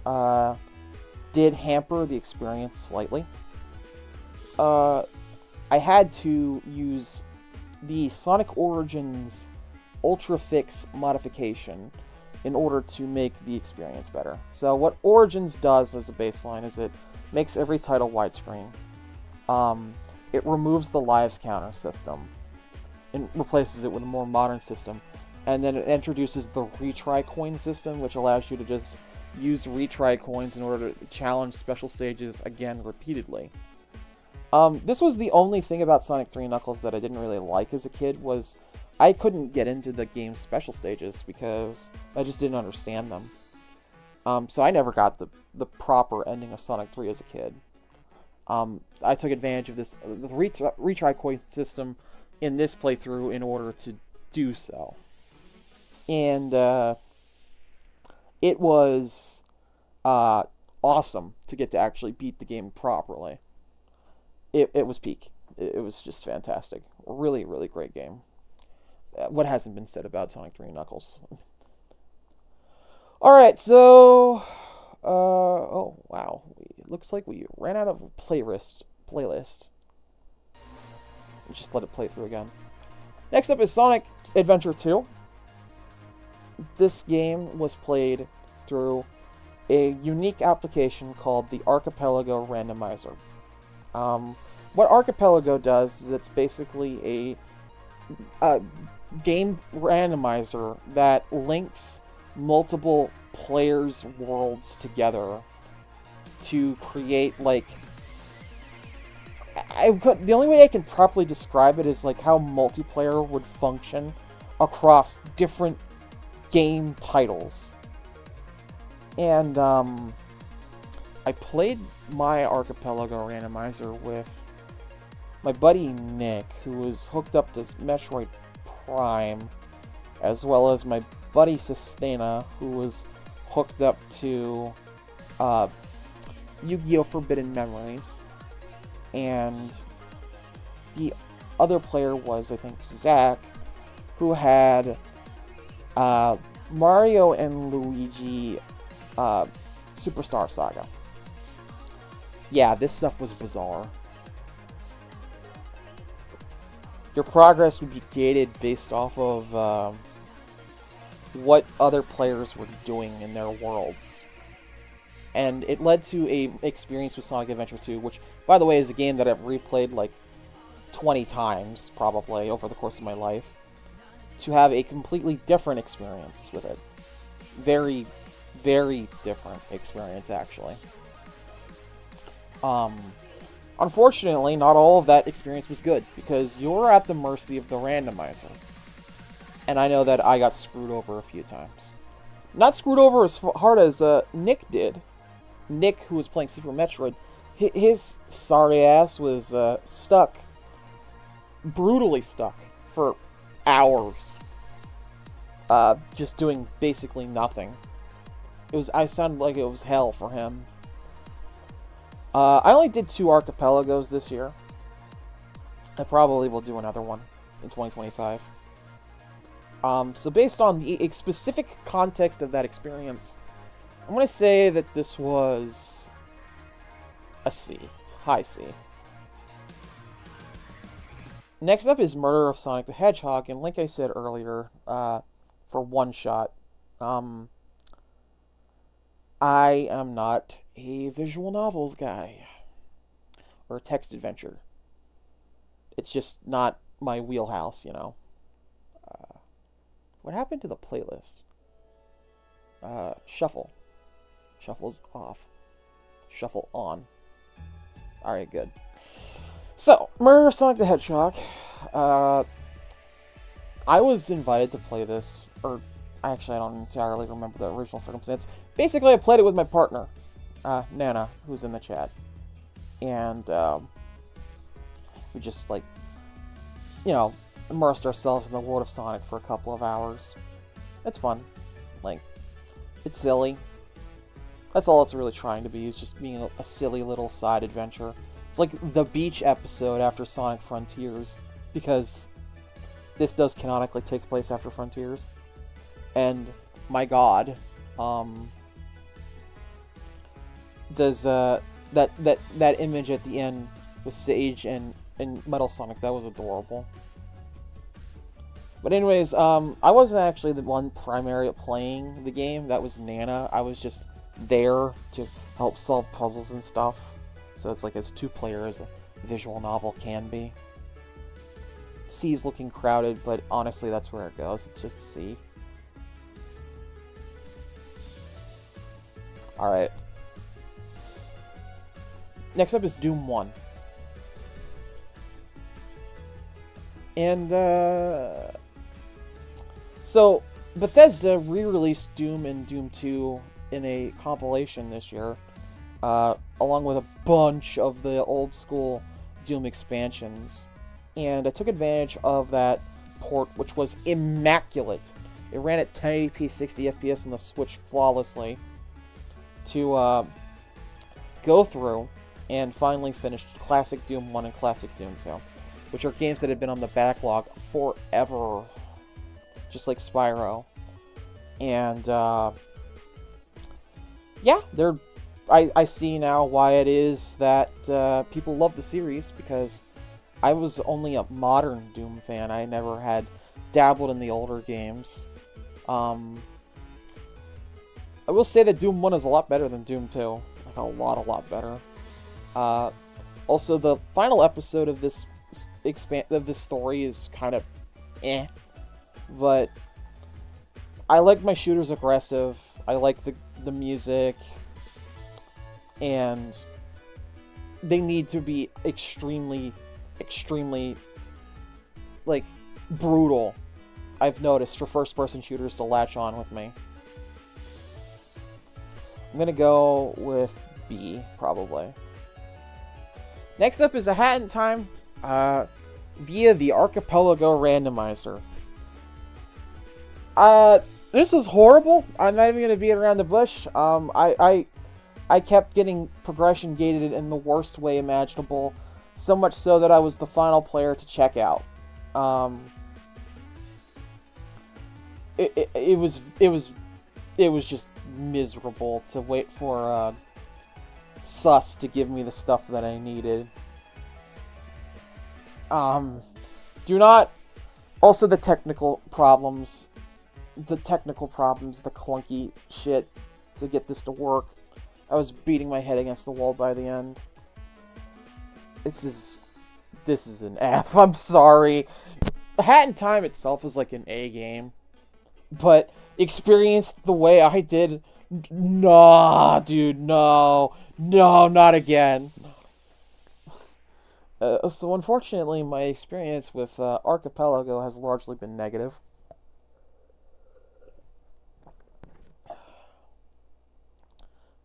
did hamper the experience slightly. I had to use the Sonic Origins Ultra Fix modification in order to make the experience better. So what Origins does as a baseline is it makes every title widescreen. It removes the lives counter system and replaces it with a more modern system. And then it introduces the retry coin system, which allows you to just use retry coins in order to challenge special stages again repeatedly. This was the only thing about Sonic 3 Knuckles that I didn't really like as a kid, was I couldn't get into the game's special stages because I just didn't understand them. So I never got the proper ending of Sonic 3 as a kid. I took advantage of the retry coin system in this playthrough in order to do so. And it was awesome to get to actually beat the game properly. It was peak. It was just fantastic. Really, really great game. What hasn't been said about Sonic 3 Knuckles? Alright, so... oh, wow. It looks like we ran out of a playlist. Just let it play through again. Next up is Sonic Adventure 2. This game was played through a unique application called the Archipelago Randomizer. What Archipelago does is it's basically a game randomizer that links multiple players' worlds together to create, like... the only way I can properly describe it is like how multiplayer would function across different game titles. And I played my Archipelago randomizer with my buddy Nick, who was hooked up to Metroid Prime, as well as my buddy Sustaina, who was hooked up to Yu-Gi-Oh! Forbidden Memories. And the other player was, I think, Zach, who had Mario and Luigi Superstar Saga. Yeah, this stuff was bizarre. Your progress would be gated based off of what other players were doing in their worlds. And it led to a experience with Sonic Adventure 2, which, by the way, is a game that I've replayed like 20 times, probably, over the course of my life, to have a completely different experience with it. Very, very different experience, actually. Unfortunately, not all of that experience was good, because you're at the mercy of the randomizer. And I know that I got screwed over a few times. Not screwed over as hard as Nick did. Nick, who was playing Super Metroid, his sorry ass was stuck. Brutally stuck for hours. Just doing basically nothing. I sounded like it was hell for him. I only did 2 Archipelagos this year. I probably will do another one in 2025. So based on the specific context of that experience, I'm going to say that this was a C. High C. Next up is Murder of Sonic the Hedgehog, and like I said earlier, for one shot, I am not a visual novels guy, or a text adventure. It's just not my wheelhouse, you know. What happened to the playlist? Shuffle. Shuffle's off. Shuffle on. Alright, good. So, Murder of Sonic the Hedgehog. I was invited to play this, or actually I don't entirely remember the original circumstance. Basically, I played it with my partner, Nana, who's in the chat. And, we just, like, you know, immersed ourselves in the world of Sonic for a couple of hours. It's fun. Like, it's silly. That's all it's really trying to be, is just being a silly little side adventure. It's like the beach episode after Sonic Frontiers, because this does canonically take place after Frontiers. And, my god, does, that image at the end with Sage and Metal Sonic, that was adorable. But anyways, I wasn't actually the one primarily playing the game. That was Nana. I was just there to help solve puzzles and stuff. So it's like as 2-player as a visual novel can be. C's looking crowded, but honestly that's where it goes. It's just C. Alright. Next up is Doom 1. And, so, Bethesda re-released Doom and Doom 2 in a compilation this year, along with a bunch of the old-school Doom expansions. And I took advantage of that port, which was immaculate. It ran at 1080p 60 FPS on the Switch flawlessly, to go through and finally finish Classic Doom 1 and Classic Doom 2, which are games that had been on the backlog forever, just like Spyro. And, yeah, I see now why it is that people love the series, because I was only a modern Doom fan. I never had dabbled in the older games. I will say that Doom 1 is a lot better than Doom 2. Like, a lot better. Also, the final episode of this story is kind of eh. But I like my shooters aggressive. I like the music. And they need to be extremely, like, brutal I've noticed for first-person shooters to latch on with me. I'm gonna go with B, probably. Next up is a Hat in Time via the Archipelago Randomizer. This was horrible. I'm not even gonna beat around the bush. I kept getting progression gated in the worst way imaginable, so much so that I was the final player to check out. It was just miserable to wait for Sus to give me the stuff that I needed. Do not. Also, the technical problems, the clunky shit to get this to work. I was beating my head against the wall by the end. This is an F. I'm sorry. Hat in Time itself is like an A game, but experienced the way I did, nah, dude, no, not again. So unfortunately, my experience with Archipelago has largely been negative.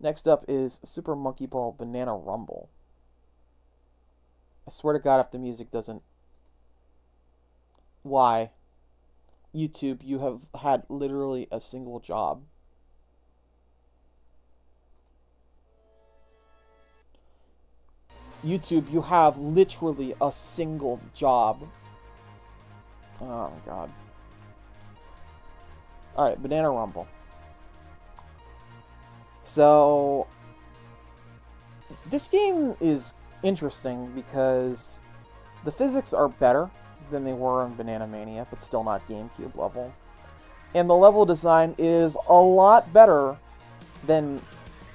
Next up is Super Monkey Ball Banana Rumble. I swear to God, if the music doesn't... Why? YouTube, you have had literally a single job. YouTube, you have literally a single job. Oh, my God. Alright, Banana Rumble. So, this game is interesting because the physics are better than they were in Banana Mania, but still not GameCube level. And the level design is a lot better than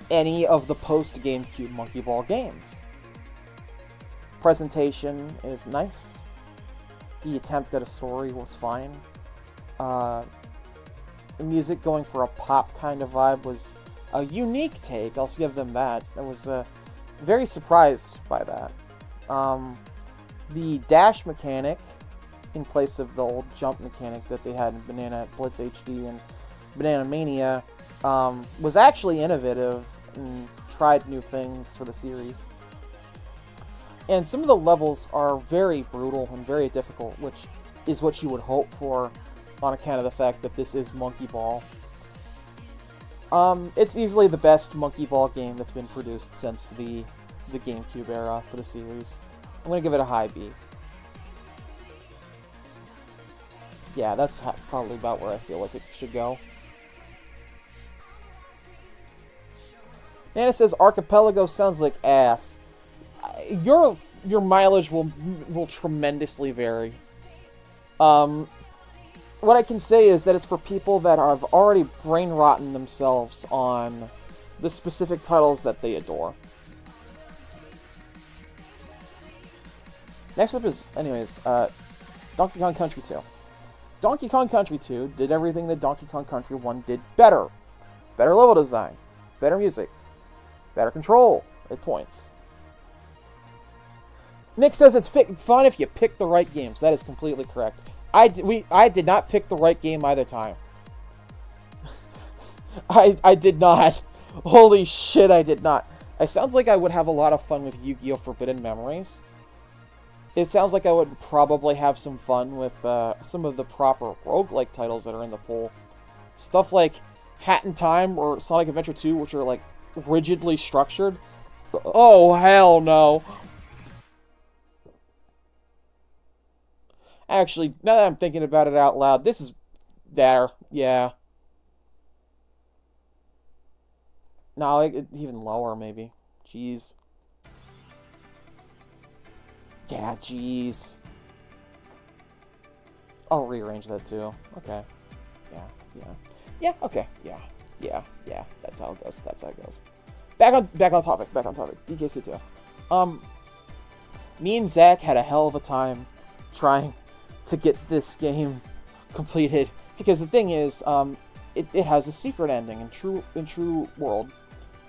any of the post-GameCube Monkey Ball games. Presentation is nice. The attempt at a story was fine. The music going for a pop kind of vibe was a unique take. I'll give them that. I was very surprised by that. The dash mechanic, in place of the old jump mechanic that they had in Banana Blitz HD and Banana Mania, was actually innovative and tried new things for the series. And some of the levels are very brutal and very difficult, which is what you would hope for on account of the fact that this is Monkey Ball. It's easily the best Monkey Ball game that's been produced since the GameCube era for the series. I'm going to give it a high B. Yeah, that's probably about where I feel like it should go. Nana says Archipelago sounds like ass. Your mileage will tremendously vary. What I can say is that it's for people that have already brain rotten themselves on the specific titles that they adore. Next up is, Donkey Kong Country 2. Donkey Kong Country 2 did everything that Donkey Kong Country 1 did better. Better level design, better music, better control at points. Nick says it's fun if you pick the right games. That is completely correct. I did not pick the right game either time. I did not. Holy shit, I did not. It sounds like I would have a lot of fun with Yu-Gi-Oh! Forbidden Memories. It sounds like I would probably have some fun with some of the proper roguelike titles that are in the pool. Stuff like Hat in Time or Sonic Adventure 2, which are like rigidly structured. Oh, hell no. Actually, now that I'm thinking about it out loud, this is there. Yeah. No, even lower, maybe. Jeez. Yeah, jeez. I'll rearrange that too. Okay. Yeah, okay. Yeah. That's how it goes. Back on topic. DKC 2. Me and Zach had a hell of a time trying to get this game completed, because the thing is, it has a secret ending in True World,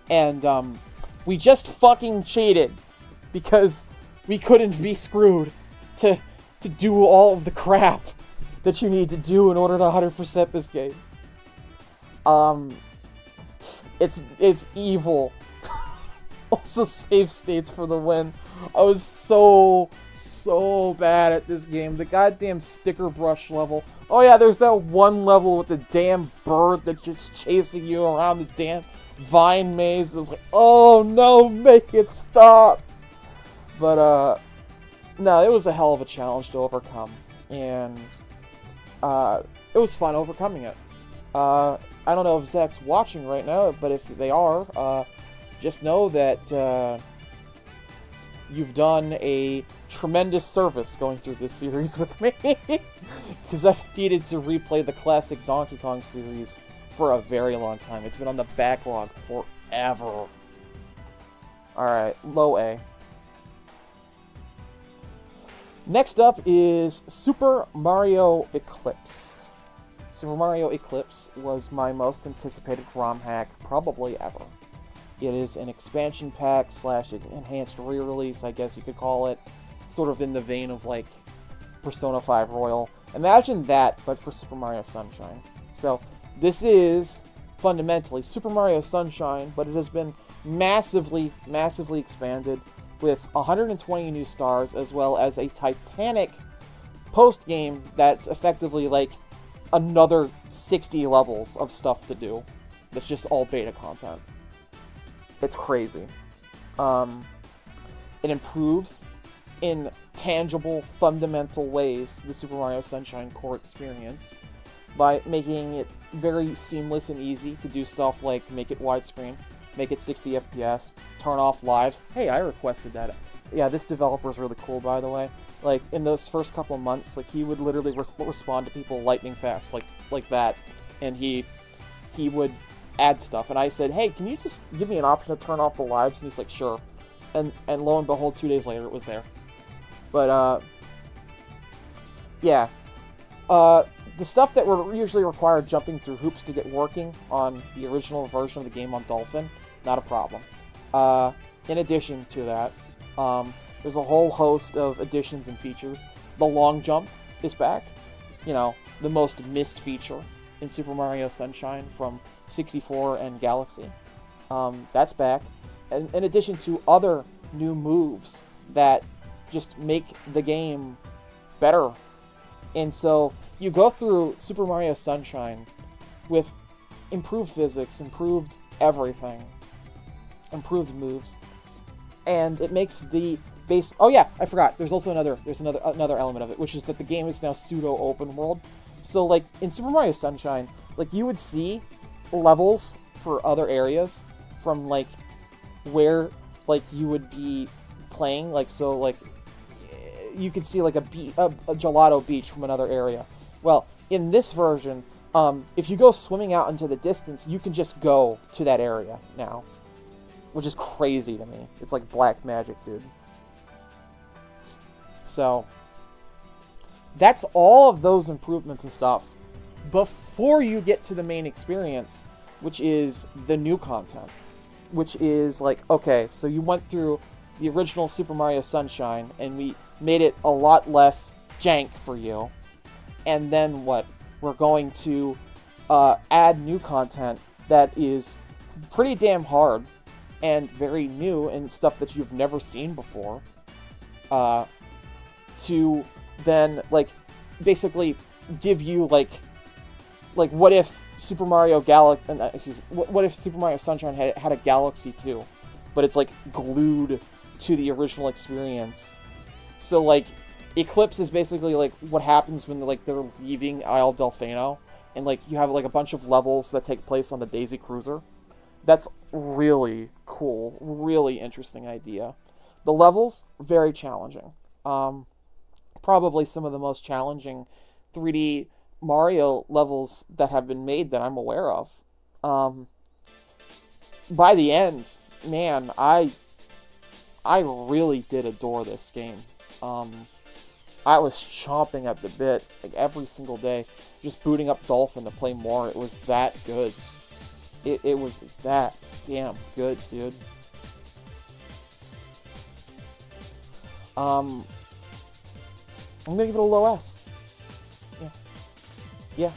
and we just fucking cheated because we couldn't be screwed to do all of the crap that you need to do in order to 100% this game. It's evil. Also, save states for the win. I was so bad at this game. The goddamn sticker brush level. Oh yeah, there's that one level with the damn bird that's just chasing you around the damn vine maze. It was like, oh no, make it stop. But no, it was a hell of a challenge to overcome, and it was fun overcoming it. I don't know if Zach's watching right now, but if they are, just know that you've done a tremendous service going through this series with me, because I've needed to replay the classic Donkey Kong series for a very long time. It's been on the backlog forever. Alright, low A. Next up is Super Mario Eclipse. Super Mario Eclipse was my most anticipated ROM hack probably ever. It is an expansion pack / enhanced re-release, I guess you could call it. Sort of in the vein of, like, Persona 5 Royal. Imagine that, but for Super Mario Sunshine. So, this is, fundamentally, Super Mario Sunshine, but it has been massively expanded with 120 new stars, as well as a titanic post-game that's effectively, like, another 60 levels of stuff to do. That's just all beta content. It's crazy. It improves in tangible, fundamental ways the Super Mario Sunshine core experience by making it very seamless and easy to do stuff like make it widescreen, make it 60 FPS, turn off lives. Hey, I requested that. Yeah, this developer's really cool, by the way. Like, in those first couple of months, like, he would literally respond to people lightning fast, like that, and he would add stuff, and I said, hey, can you just give me an option to turn off the lives? And he's like, sure. And lo and behold, 2 days later, it was there. But, yeah. The stuff that would usually require jumping through hoops to get working on the original version of the game on Dolphin, not a problem. In addition to that, there's a whole host of additions and features. The long jump is back. You know, the most missed feature in Super Mario Sunshine from 64 and Galaxy. That's back. And in addition to other new moves that just make the game better. And so you go through Super Mario Sunshine with improved physics, improved everything, improved moves, and it makes the base. Oh yeah, I forgot. There's also another element of it, which is that the game is now pseudo open world. So like in Super Mario Sunshine, like you would see levels for other areas from like where like you would be playing, like so like you could see like a gelato beach from another area. Well, in this version, if you go swimming out into the distance, you can just go to that area now, which is crazy to me. It's like black magic, dude. So that's all of those improvements and stuff before you get to the main experience, which is the new content, which is like, okay, so you went through the original Super Mario Sunshine and we made it a lot less jank for you, and then what? We're going to add new content that is pretty damn hard and very new and stuff that you've never seen before, to then like basically give you like what if Super Mario what if Super Mario Sunshine had a Galaxy too, but it's like glued to the original experience. So like Eclipse is basically like what happens when they're leaving Isle Delfino, and like you have like a bunch of levels that take place on the Daisy Cruiser. That's really cool, really interesting idea. The levels, very challenging. Probably some of the most challenging 3D Mario levels that have been made that I'm aware of. By the end, man, I really did adore this game. I was chomping at the bit like every single day, just booting up Dolphin to play more. It was that good. It was that damn good, dude. I'm gonna give it a low S. Yeah. Yeah,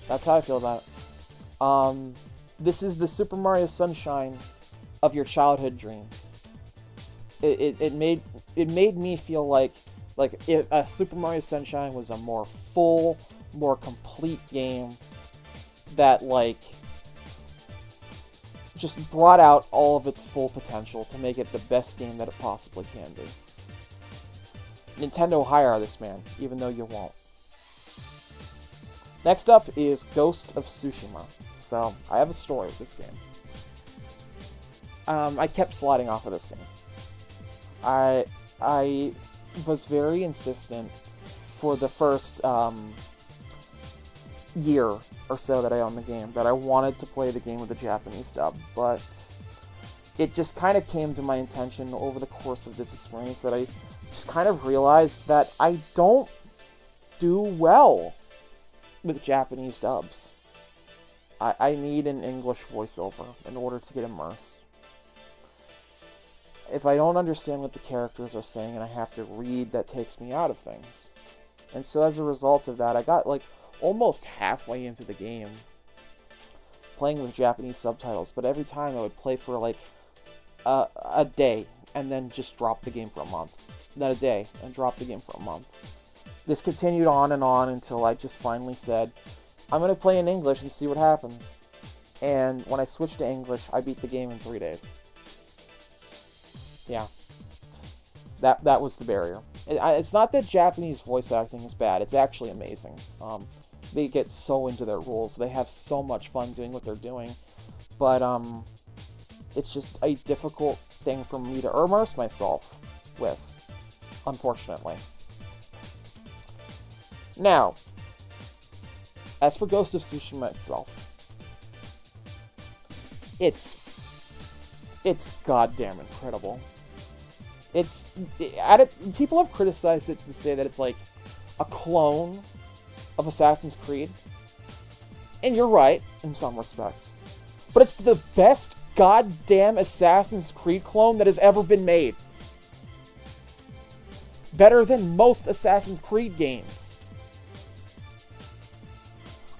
that's how I feel about it. This is the Super Mario Sunshine of your childhood dreams. It made me feel like if Super Mario Sunshine was a more full, more complete game that like just brought out all of its full potential to make it the best game that it possibly can be. Nintendo, hire this man, even though you won't. Next up is Ghost of Tsushima. So, I have a story with this game. I kept sliding off of this game. I was very insistent for the first year or so that I owned the game that I wanted to play the game with the Japanese dub, but it just kind of came to my attention over the course of this experience that I just kind of realized that I don't do well with Japanese dubs. I need an English voiceover in order to get immersed. If I don't understand what the characters are saying and I have to read, that takes me out of things. And so as a result of that, I got like almost halfway into the game playing with Japanese subtitles, but every time I would play for like a day and then just drop the game for a month. Then a day and drop the game for a month. This continued on and on until I just finally said, I'm going to play in English and see what happens. And when I switched to English, I beat the game in 3 days. Yeah. That was the barrier. It's not that Japanese voice acting is bad. It's actually amazing. They get so into their rules. They have so much fun doing what they're doing. But it's just a difficult thing for me to immerse myself with, unfortunately. Now, as for Ghost of Tsushima itself, it's goddamn incredible. People have criticized it to say that it's like a clone of Assassin's Creed, and you're right in some respects, but it's the best goddamn Assassin's Creed clone that has ever been made. Better than most Assassin's Creed games.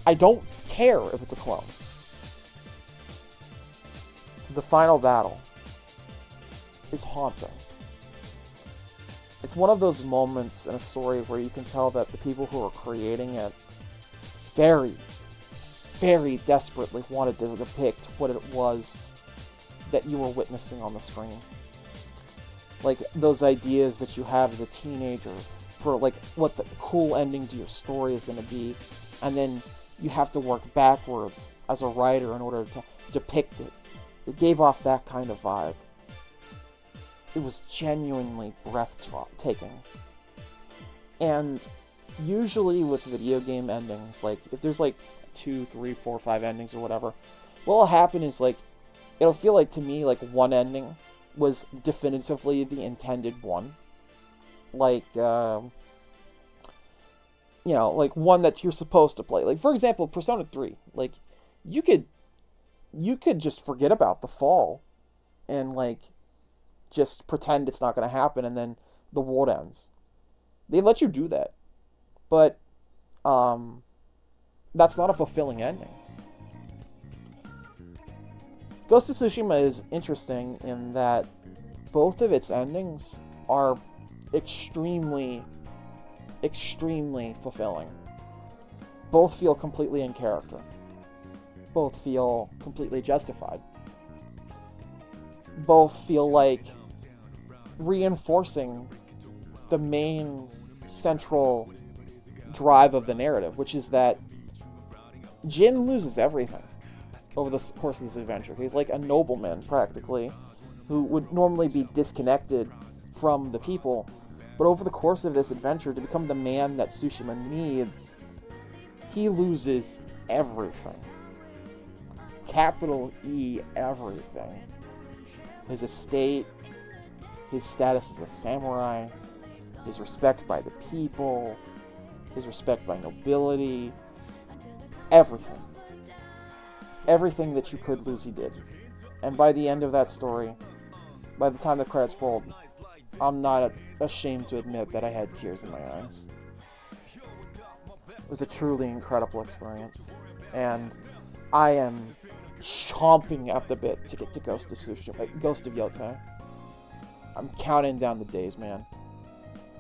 I don't care if it's a clone. The final battle is haunting. It's one of those moments in a story where you can tell that the people who are creating it very, very desperately wanted to depict what it was that you were witnessing on the screen. Like, those ideas that you have as a teenager for, like, what the cool ending to your story is going to be, and then you have to work backwards as a writer in order to depict it. It gave off that kind of vibe. It was genuinely breathtaking. And usually with video game endings, like, if there's like 2, 3, 4, 5 endings or whatever, what'll happen is, like, it'll feel like to me like one ending was definitively the intended one. Like, you know, like one that you're supposed to play. Like, for example, Persona 3. Like, you could just forget about the fall and, like, just pretend it's not going to happen and then the world ends. They let you do that. But, that's not a fulfilling ending. Ghost of Tsushima is interesting in that both of its endings are extremely, extremely fulfilling. Both feel completely in character. Both feel completely justified. Both feel like reinforcing the main central drive of the narrative, which is that Jin loses everything over the course of this adventure. He's like a nobleman, practically, who would normally be disconnected from the people, but over the course of this adventure, to become the man that Tsushima needs, he loses everything. Capital E, everything. His estate, his status as a samurai, his respect by the people, his respect by nobility, everything. Everything that you could lose, he did. And by the end of that story, by the time the credits rolled, I'm not ashamed to admit that I had tears in my eyes. was a truly incredible experience. And I am chomping at the bit to get to Ghost of Tsushima, Ghost of Yotei. I'm counting down the days, man.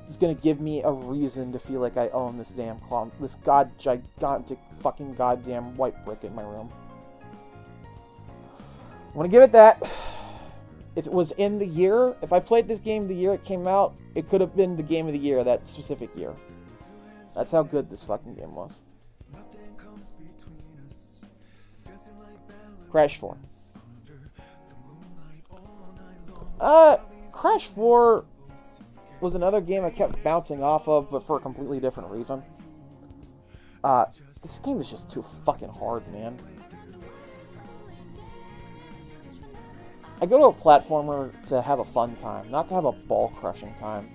It's gonna give me a reason to feel like I own this damn clown, this gigantic fucking goddamn white brick in my room. I'm gonna give it that. If it was in the year, if I played this game the year it came out, it could have been the game of the year that specific year. That's how good this fucking game was. Crash 4. Crash 4 was another game I kept bouncing off of, but for a completely different reason. This game is just too fucking hard, man. I go to a platformer to have a fun time, not to have a ball-crushing time.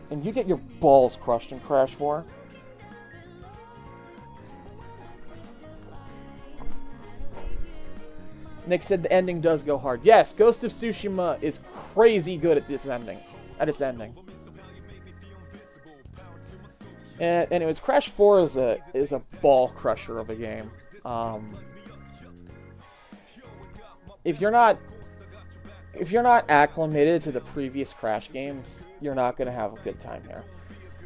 And you get your balls crushed in Crash 4. Nick said the ending does go hard. Yes, Ghost of Tsushima is crazy good at its ending. And anyways, Crash 4 is a ball crusher of a game. If you're not acclimated to the previous Crash games, you're not gonna have a good time here.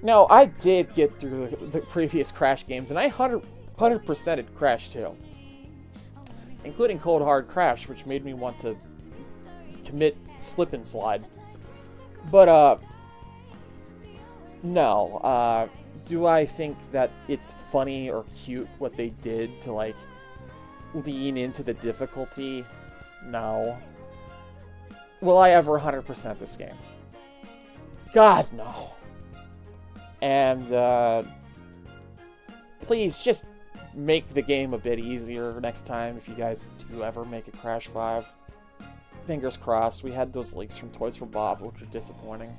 Now, I did get through the previous Crash games, and I 100%ed Crash 2. Including Cold Hard Crash, which made me want to commit slip and slide. But, no. Do I think that it's funny or cute what they did to, like, lean into the difficulty? No. Will I ever 100% this game? God, no. And, please, just make the game a bit easier next time if you guys do ever make a Crash 5. Fingers crossed. We had those leaks from Toys for Bob, which are disappointing.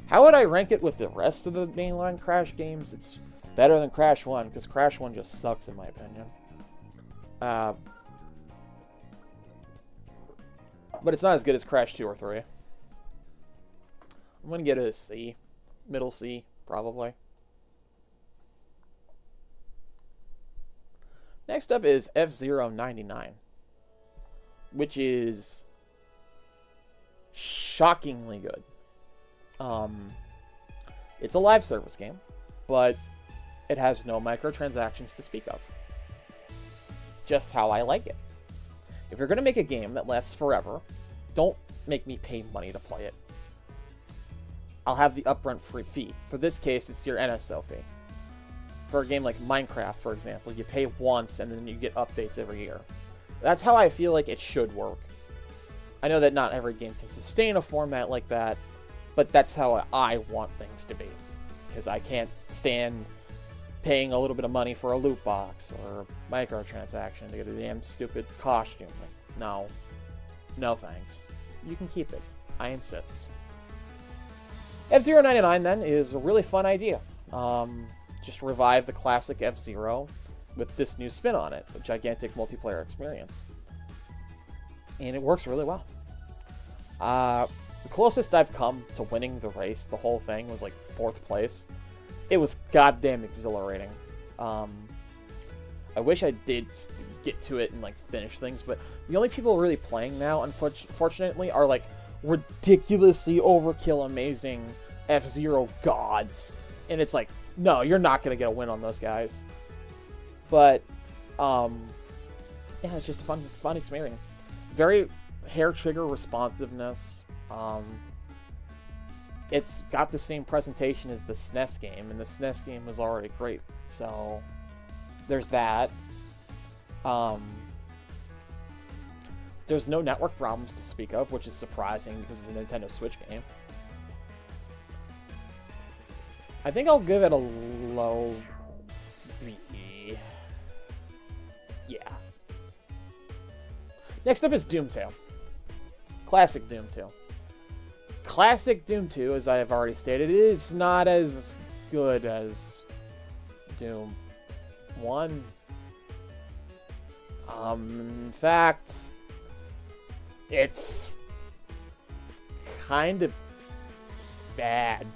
How would I rank it with the rest of the mainline Crash games? It's better than Crash 1, because Crash 1 just sucks in my opinion. But it's not as good as Crash 2 or 3. I'm going to get it a C. Middle C, probably. Next up is F-Zero 99, which is shockingly good. It's a live service game, but it has no microtransactions to speak of. Just how I like it. If you're going to make a game that lasts forever, don't make me pay money to play it. I'll have the upfront free fee. For this case, it's your NSO fee. For a game like Minecraft, for example, you pay once and then you get updates every year. That's how I feel like it should work. I know that not every game can sustain a format like that, but that's how I want things to be. Because I can't stand paying a little bit of money for a loot box or a microtransaction to get a damn stupid costume. Like, no. No thanks. You can keep it. I insist. F-Zero 99 then is a really fun idea. Just revive the classic F-Zero with this new spin on it, a gigantic multiplayer experience. And it works really well. The closest I've come to winning the race, the whole thing, was like 4th place. It was goddamn exhilarating. I wish I did get to it and like finish things, but the only people really playing now, unfortunately, are like ridiculously overkill amazing F-Zero gods. And it's like, no, you're not going to get a win on those guys. But, yeah, it's just a fun experience. Very hair trigger responsiveness. It's got the same presentation as the SNES game, and the SNES game was already great. So, there's that. There's no network problems to speak of, which is surprising because it's a Nintendo Switch game. I think I'll give it a low B. Yeah. Next up is Doom 2. Classic Doom 2. Classic Doom 2, as I have already stated, is not as good as Doom 1. In fact, it's kind of bad.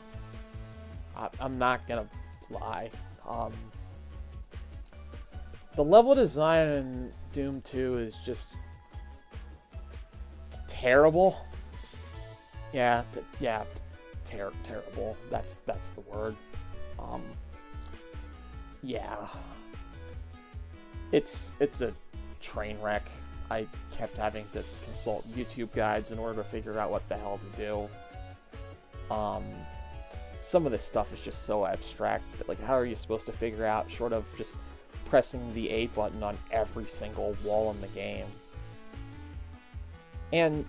I'm not gonna lie. the level design in Doom 2 is just terrible. Yeah, terrible. That's the word. Yeah. It's a train wreck. I kept having to consult YouTube guides in order to figure out what the hell to do. Some of this stuff is just so abstract that, like, how are you supposed to figure out, short of just pressing the A button on every single wall in the game? And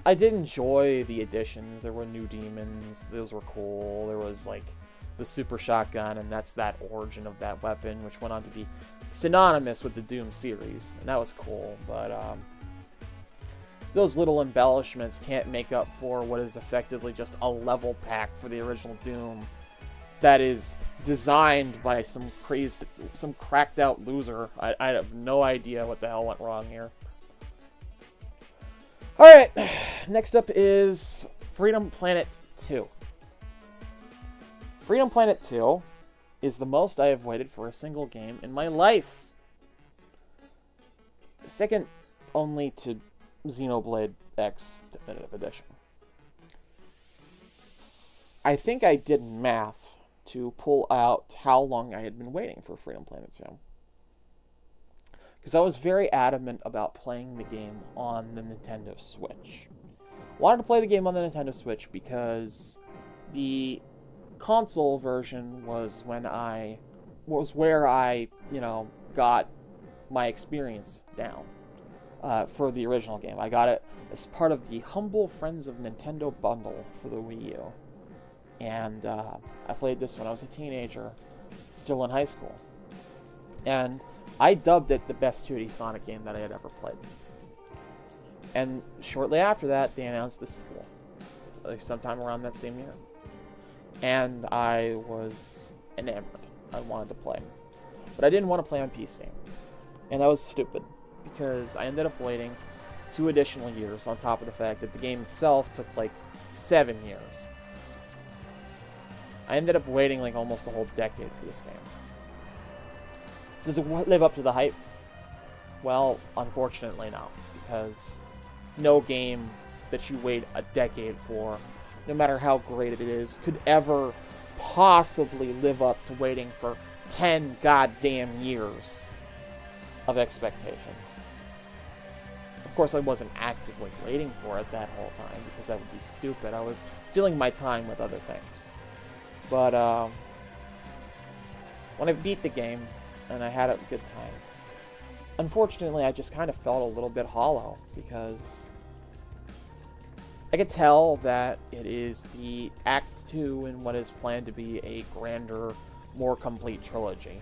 I did enjoy the additions. There were new demons. Those were cool. There was, like, the super shotgun, and that's that origin of that weapon, which went on to be synonymous with the Doom series, and that was cool. But those little embellishments can't make up for what is effectively just a level pack for the original Doom that is designed by some cracked out loser. I have no idea what the hell went wrong here. Alright, next up is Freedom Planet 2. Freedom Planet 2 is the most I have waited for a single game in my life. Second only to Xenoblade X Definitive Edition. I think I did math to pull out how long I had been waiting for Freedom Planet 2. Because I was very adamant about playing the game on the Nintendo Switch. Wanted to play the game on the Nintendo Switch because the console version was where I, got my experience down for the original game. I got it as part of the Humble Friends of Nintendo bundle for the Wii U. And I played this when I was a teenager, still in high school. And I dubbed it the best 2D Sonic game that I had ever played. And shortly after that, they announced the sequel, like sometime around that same year. And I was enamored. I wanted to play. But I didn't want to play on PC. And that was stupid, because I ended up waiting 2 additional years on top of the fact that the game itself took like 7 years. I ended up waiting like almost a whole decade for this game. Does it live up to the hype? Well, unfortunately no, because no game that you wait a decade for, no matter how great it is, could ever possibly live up to waiting for 10 goddamn years of expectations. Of course, I wasn't actively waiting for it that whole time, because that would be stupid. I was filling my time with other things. But when I beat the game, and I had a good time, unfortunately, I just kind of felt a little bit hollow, because I could tell that it is the Act 2 in what is planned to be a grander, more complete trilogy.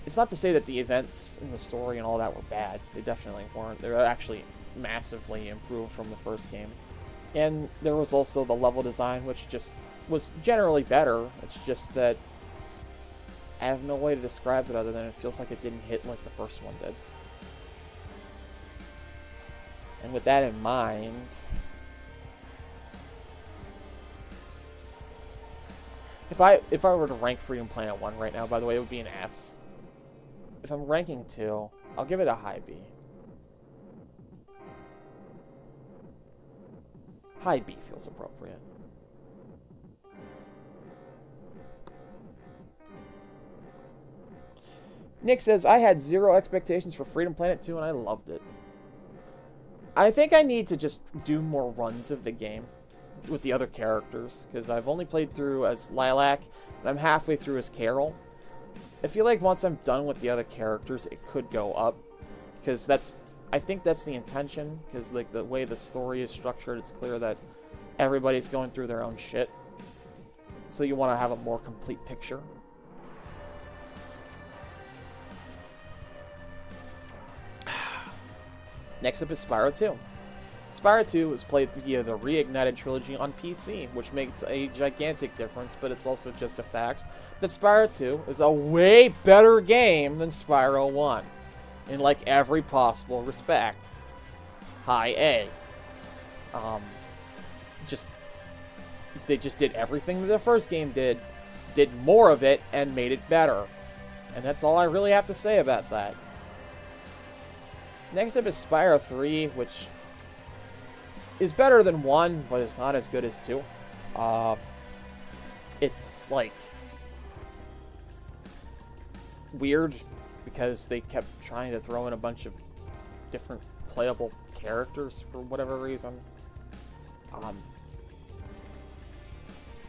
It's not to say that the events in the story and all that were bad. They definitely weren't. They were actually massively improved from the first game. And there was also the level design, which just was generally better. It's just that I have no way to describe it other than it feels like it didn't hit like the first one did. And with that in mind, if I were to rank Freedom Planet 1 right now, by the way, it would be an S. If I'm ranking 2, I'll give it a high B. High B feels appropriate. Nick says, I had 0 expectations for Freedom Planet 2 and I loved it. I think I need to just do more runs of the game with the other characters, because I've only played through as Lilac, and I'm halfway through as Carol. I feel like once I'm done with the other characters, it could go up, because I think that's the intention, because like the way the story is structured, it's clear that everybody's going through their own shit. So you want to have a more complete picture. Next up is Spyro 2. Spyro 2 was played via the Reignited trilogy on PC, which makes a gigantic difference, but it's also just a fact that Spyro 2 is a way better game than Spyro 1, in like every possible respect. High A. They just did everything that the first game did more of it, and made it better. And that's all I really have to say about that. Next up is Spyro 3, which is better than 1, but it's not as good as 2. It's, like, weird because they kept trying to throw in a bunch of different playable characters for whatever reason.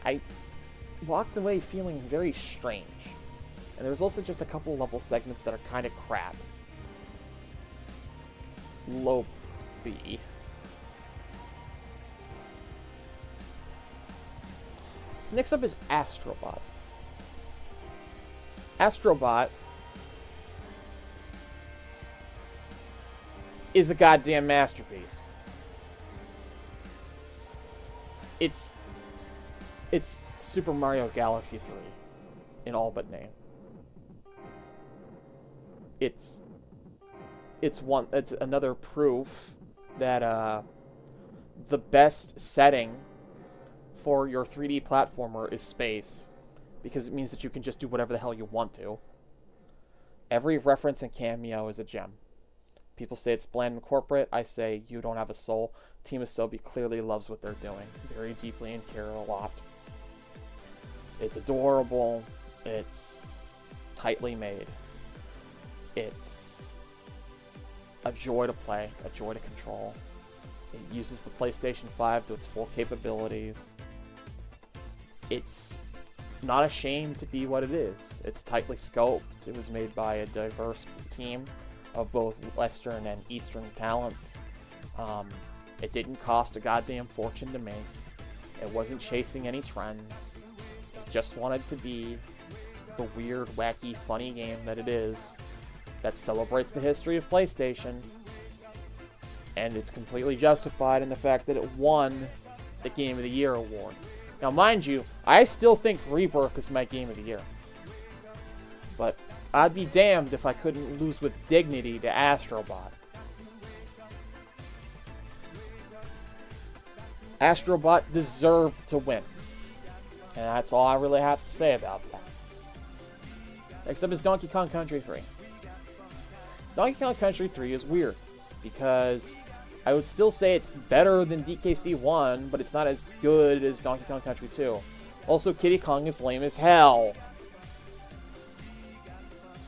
I walked away feeling very strange. And there's also just a couple level segments that are kind of crap. Low B. Next up is Astrobot. Astrobot is a goddamn masterpiece. It's Super Mario Galaxy 3 in all but name. It's another proof that the best setting for your 3D platformer is space, because it means that you can just do whatever the hell you want to. Every reference and cameo is a gem. People say it's bland and corporate. I say you don't have a soul. Team Asobi clearly loves what they're doing very deeply and care a lot. It's adorable. It's tightly made. It's a joy to play, a joy to control. It uses the PlayStation 5 to its full capabilities. It's not ashamed to be what it is. It's tightly scoped. It was made by a diverse team of both Western and Eastern talent. It didn't cost a goddamn fortune to make. It wasn't chasing any trends. It just wanted to be the weird, wacky, funny game that it is, that celebrates the history of PlayStation. And it's completely justified in the fact that it won the Game of the Year award. Now, mind you, I still think Rebirth is my Game of the Year. But I'd be damned if I couldn't lose with dignity to Astrobot. Astrobot deserved to win. And that's all I really have to say about that. Next up is Donkey Kong Country 3. Donkey Kong Country 3 is weird, because I would still say it's better than DKC 1, but it's not as good as Donkey Kong Country 2. Also, Kiddy Kong is lame as hell.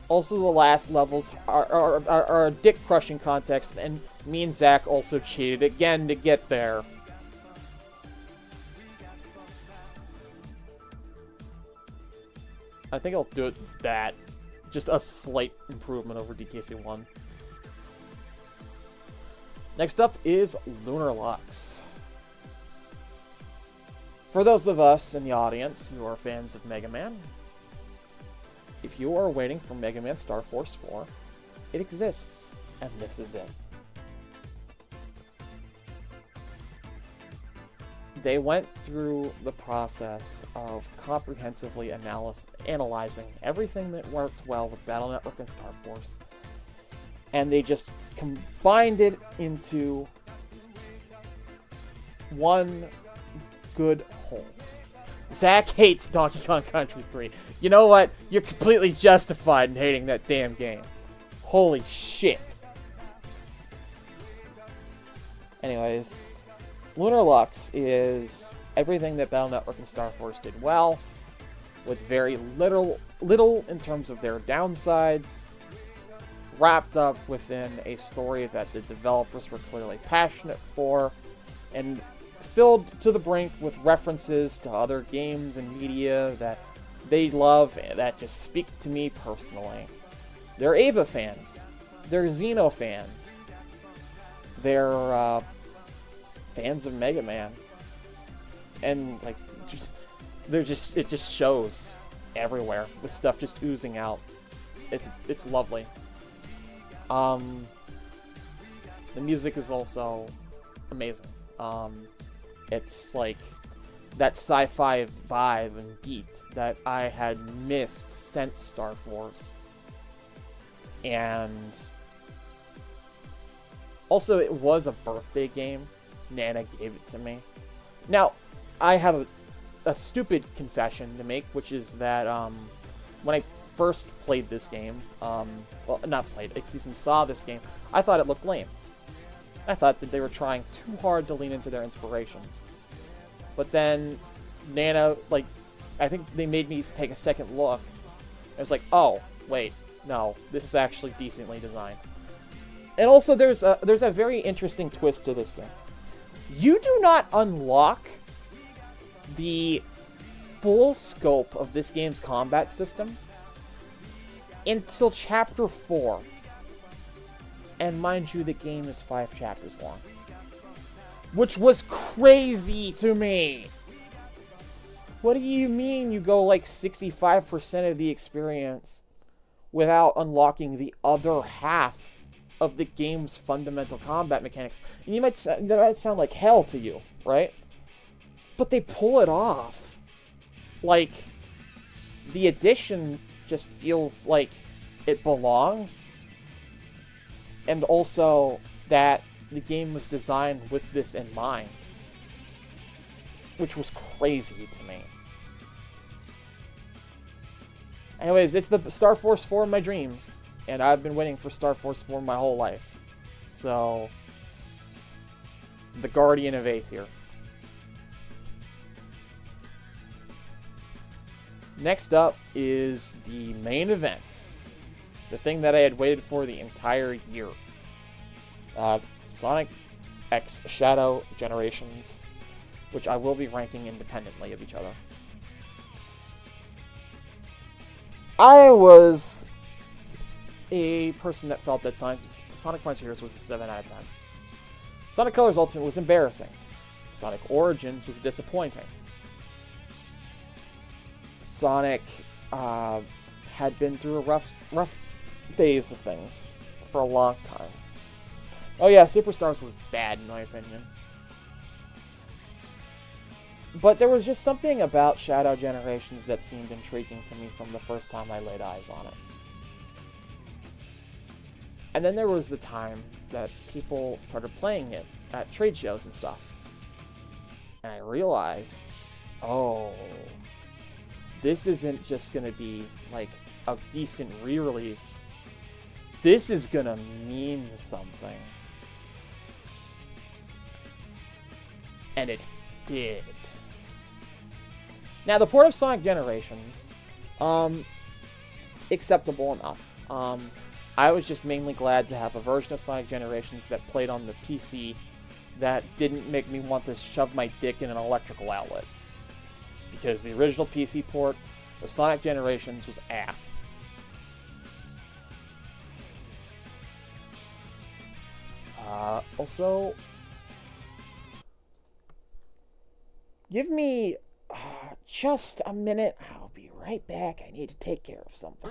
Also, the last levels are a dick-crushing contest, and me and Zach also cheated again to get there. I think I'll do it that. Just a slight improvement over DKC 1. Next up is Lunar Lux. For those of us in the audience who are fans of Mega Man, if you are waiting for Mega Man Star Force 4, it exists, and this is it. They went through the process of comprehensively analyzing everything that worked well with Battle Network and Star Force, and they just combined it into one good whole. Zach hates Donkey Kong Country 3. You know what? You're completely justified in hating that damn game. Holy shit. Anyways, Lunar Lux is everything that Battle Network and Star Force did well, with very little in terms of their downsides, wrapped up within a story that the developers were clearly passionate for, and filled to the brink with references to other games and media that they love and that just speak to me personally. They're Ava fans. They're Xeno fans. They're fans of Mega Man. And like it just shows everywhere with stuff just oozing out. It's lovely. The music is also amazing. It's like that sci-fi vibe and beat that I had missed since Star Force. And also, it was a birthday game. Nana gave it to me. Now, I have a stupid confession to make, which is that when I first played this game, well, not played, excuse me, saw this game, I thought it looked lame. I thought that they were trying too hard to lean into their inspirations. But then, I think they made me take a second look. I was like, oh, wait, no, this is actually decently designed. And also, there's a very interesting twist to this game. You do not unlock the full scope of this game's combat system until Chapter 4. And mind you, the game is 5 chapters long. Which was crazy to me! What do you mean you go like 65% of the experience without unlocking the other half of the game's fundamental combat mechanics? And that might sound like hell to you, right? But they pull it off. Like, the addition just feels like it belongs. And also that the game was designed with this in mind. Which was crazy to me. Anyways, it's the Star Force 4 of my dreams. And I've been waiting for Star Force 4 my whole life. So, the Guardian of A tier. Next up is the main event. The thing that I had waited for the entire year. Sonic X Shadow Generations, which I will be ranking independently of each other. I was a person that felt that Sonic Frontiers was a 7 out of 10. Sonic Colors Ultimate was embarrassing. Sonic Origins was disappointing. Sonic had been through a rough phase of things for a long time. Oh yeah, Superstars was bad in my opinion. But there was just something about Shadow Generations that seemed intriguing to me from the first time I laid eyes on it. And then there was the time that people started playing it at trade shows and stuff. And I realized, oh, this isn't just going to be like a decent re-release. This is going to mean something. And it did. Now, the port of Sonic Generations, acceptable enough. I was just mainly glad to have a version of Sonic Generations that played on the PC that didn't make me want to shove my dick in an electrical outlet. Because the original PC port of Sonic Generations was ass. Also, give me just a minute. I'll be right back. I need to take care of something.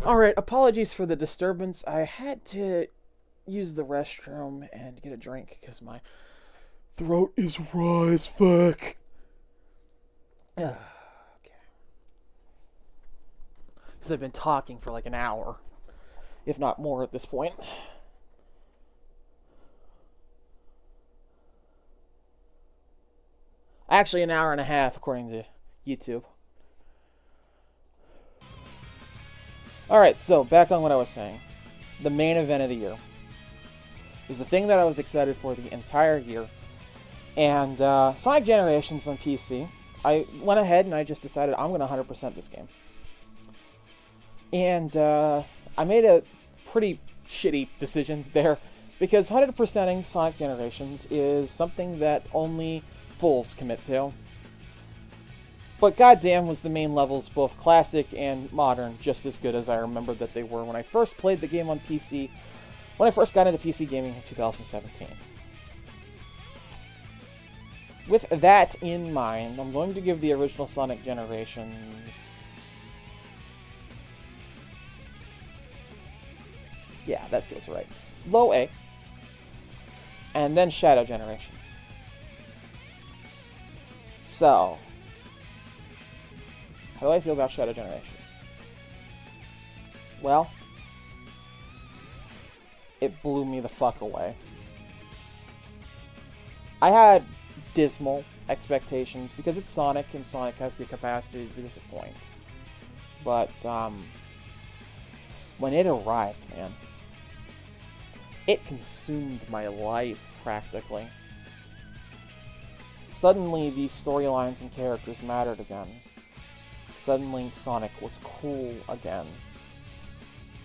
Alright, apologies for the disturbance. I had to use the restroom and get a drink because my throat is raw as fuck. Okay. Because I've been talking for like an hour, if not more at this point. Actually, an hour and a half, according to YouTube. Alright, so back on what I was saying. The main event of the year is the thing that I was excited for the entire year. And Sonic Generations on PC. I went ahead and I just decided I'm going to 100% this game. And I made a pretty shitty decision there, because 100%ing Sonic Generations is something that only fools commit to. But goddamn was the main levels, both classic and modern, just as good as I remember that they were when I first played the game on PC, when I first got into PC gaming in 2017. With that in mind, I'm going to give the original Sonic Generations... yeah, that feels right. Low A. And then Shadow Generations. So, how do I feel about Shadow Generations? Well, it blew me the fuck away. I had dismal expectations because it's Sonic, and Sonic has the capacity to disappoint. But, when it arrived, man, it consumed my life, practically. Suddenly, these storylines and characters mattered again. Suddenly, Sonic was cool again.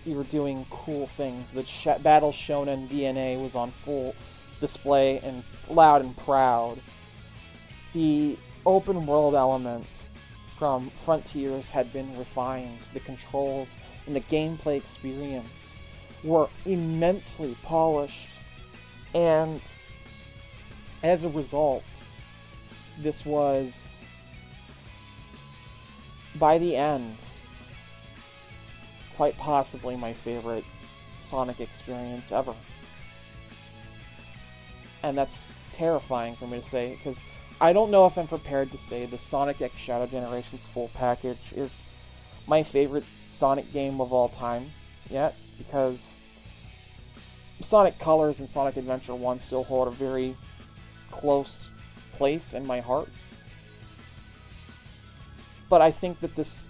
We were doing cool things. The Battle Shonen DNA was on full display and loud and proud. The open world element from Frontiers had been refined. The controls and the gameplay experience were immensely polished. And as a result, this was, by the end, quite possibly my favorite Sonic experience ever. And that's terrifying for me to say, because I don't know if I'm prepared to say the Sonic X Shadow Generations full package is my favorite Sonic game of all time yet, because Sonic Colors and Sonic Adventure 1 still hold a very close place in my heart. But I think that this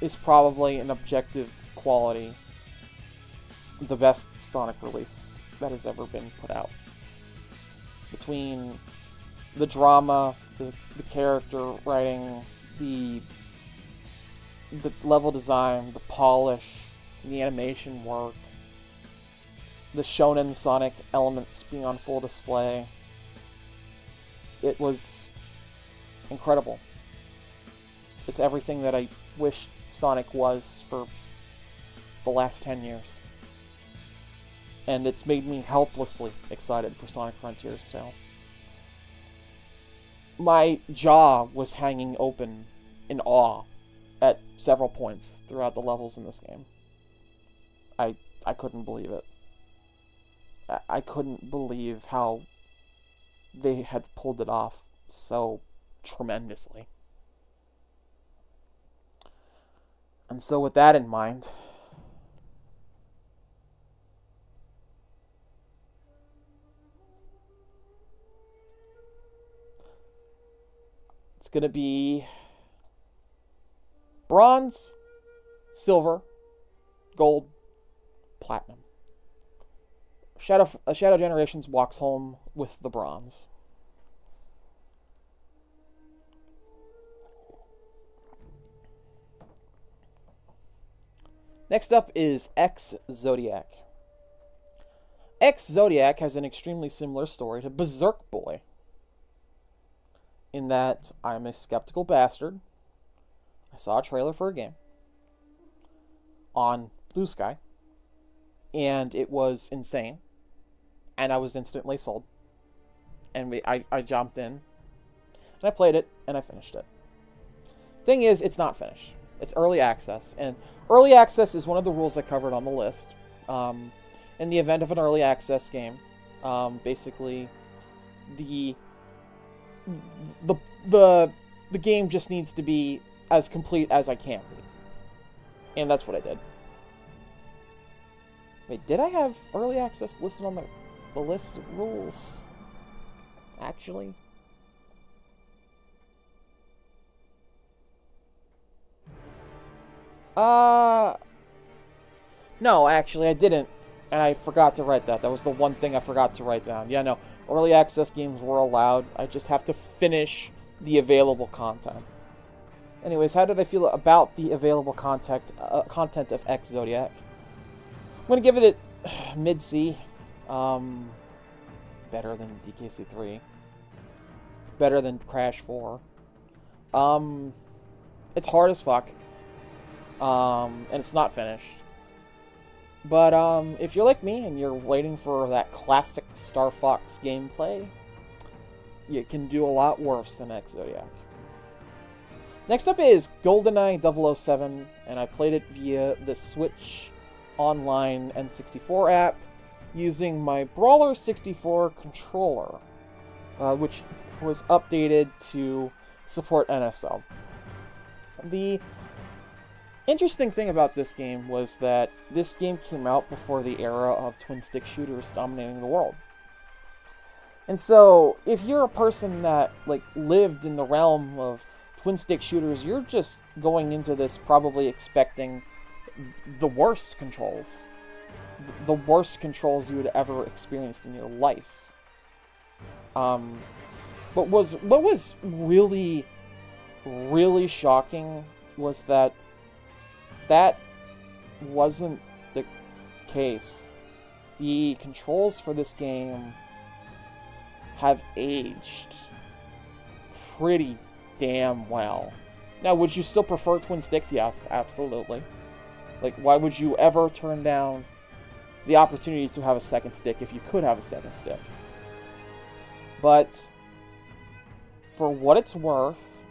is probably an objective quality the best Sonic release that has ever been put out. Between the drama, the character writing, the level design, the polish, the animation work, the Shonen Sonic elements being on full display, it was incredible. It's everything that I wished Sonic was for the last 10 years. And it's made me helplessly excited for Sonic Frontiers still. My jaw was hanging open in awe at several points throughout the levels in this game. I couldn't believe it. I couldn't believe how they had pulled it off so tremendously. And so with that in mind, it's going to be bronze, silver, gold, platinum. Shadow Generations walks home with the bronze. Next up is X Zodiac. X Zodiac has an extremely similar story to Berserk Boy, in that I'm a skeptical bastard. I saw a trailer for a game on Blue Sky, and it was insane, and I was instantly sold. And I jumped in, and I played it, and I finished it. Thing is, it's not finished. It's early access, and early access is one of the rules I covered on the list. in the event of an early access game. Basically, the the the game just needs to be as complete as I can be, and that's what I did. Wait, did I have early access listed on the list of rules? Actually. No, actually, I didn't. And I forgot to write that. That was the one thing I forgot to write down. Yeah, no. Early access games were allowed. I just have to finish the available content. Anyways, how did I feel about the available content of X Zodiac? I'm going to give it a mid-C. Better than DKC 3. Better than Crash 4. It's hard as fuck. And it's not finished. But, if you're like me and you're waiting for that classic Star Fox gameplay, you can do a lot worse than X Zodiac. Next up is GoldenEye 007, and I played it via the Switch Online N64 app using my Brawler 64 controller, which was updated to support NSL. The interesting thing about this game was that this game came out before the era of twin-stick shooters dominating the world. And so, if you're a person that, like, lived in the realm of twin-stick shooters, you're just going into this probably expecting the worst controls. The worst controls you would ever experience in your life. But what was really, really shocking was that wasn't the case. The controls for this game have aged pretty damn well. Now, would you still prefer twin sticks? Yes, absolutely. Like, why would you ever turn down the opportunity to have a second stick if you could have a second stick? But for what it's worth,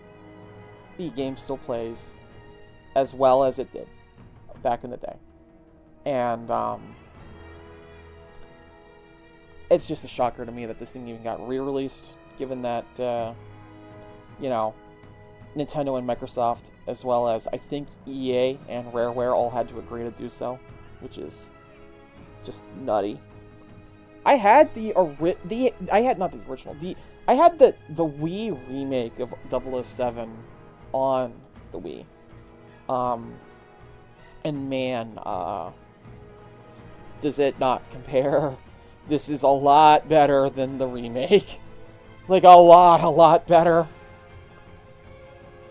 the game still plays as well as it did back in the day. And it's just a shocker to me that this thing even got re-released, given that, you know, Nintendo and Microsoft, as well as I think EA and Rareware all had to agree to do so, which is just nutty. I had the Wii remake of 007 on the Wii. And man, does it not compare? This is a lot better than the remake. Like, a lot better.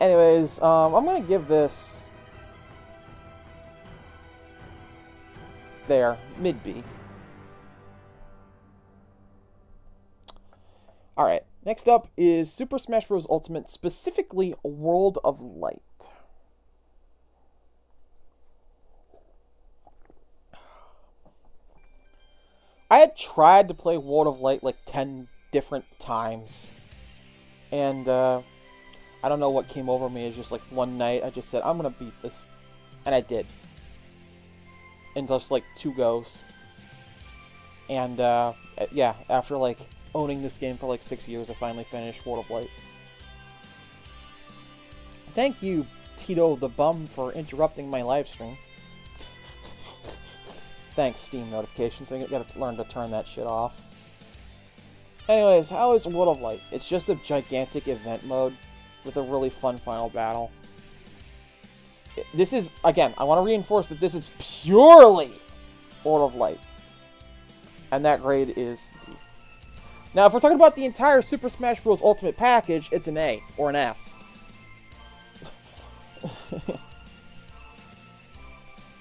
Anyways, I'm gonna give this... there, mid-B. Alright, next up is Super Smash Bros. Ultimate, specifically World of Light. I had tried to play World of Light like 10 different times. And, I don't know what came over me. It's just like one night I just said, I'm gonna beat this. And I did. In just like 2 goes. And, yeah, after like owning this game for like 6 years, I finally finished World of Light. Thank you, Tito the Bum, for interrupting my live stream. Thanks, Steam notifications. I gotta learn to turn that shit off. Anyways, how is World of Light? It's just a gigantic event mode with a really fun final battle. This is, again, I want to reinforce that this is purely World of Light. And that grade is D. Now, if we're talking about the entire Super Smash Bros. Ultimate package, it's an A or an S.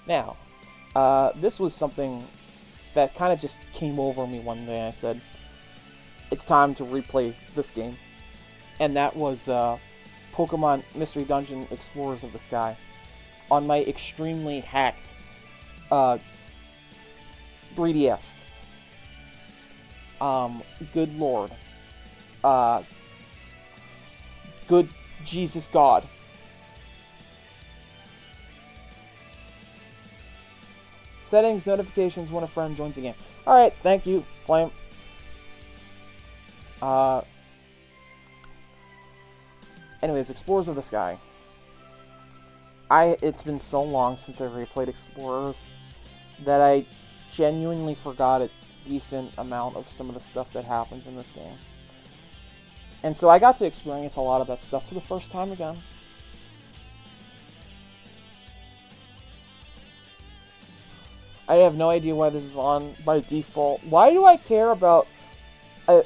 Now, this was something that kind of just came over me one day. I said, it's time to replay this game. And that was Pokemon Mystery Dungeon Explorers of the Sky on my extremely hacked 3DS. Good lord. Good Jesus God. Settings, notifications when a friend joins the game. Alright, thank you, Flame. Anyways, Explorers of the Sky. It's been so long since I replayed Explorers that I genuinely forgot a decent amount of some of the stuff that happens in this game. And so I got to experience a lot of that stuff for the first time again. I have no idea why this is on by default. Why do I care about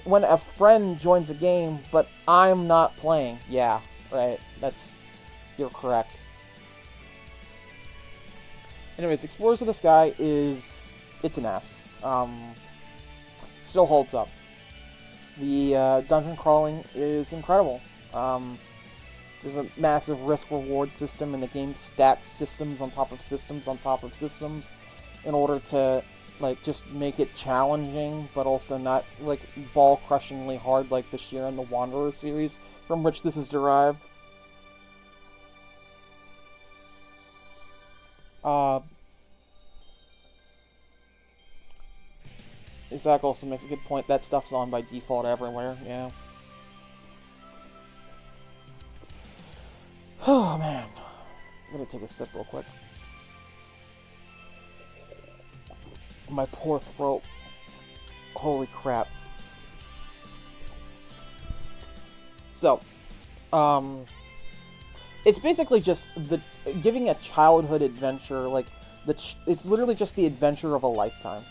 when a friend joins a game, but I'm not playing? Yeah, right. You're correct. Anyways, Explorers of the Sky it's an S. Still holds up. The dungeon crawling is incredible. There's a massive risk-reward system, and the game stacks systems on top of systems on top of systems in order to, like, just make it challenging, but also not, like, ball-crushingly hard like the Sheer and the Wanderer series, from which this is derived. Zach also makes a good point. That stuff's on by default everywhere, yeah. Oh, man. I'm gonna take a sip real quick. My poor throat. Holy crap. So, it's basically just giving a childhood adventure, like, it's literally just the adventure of a lifetime.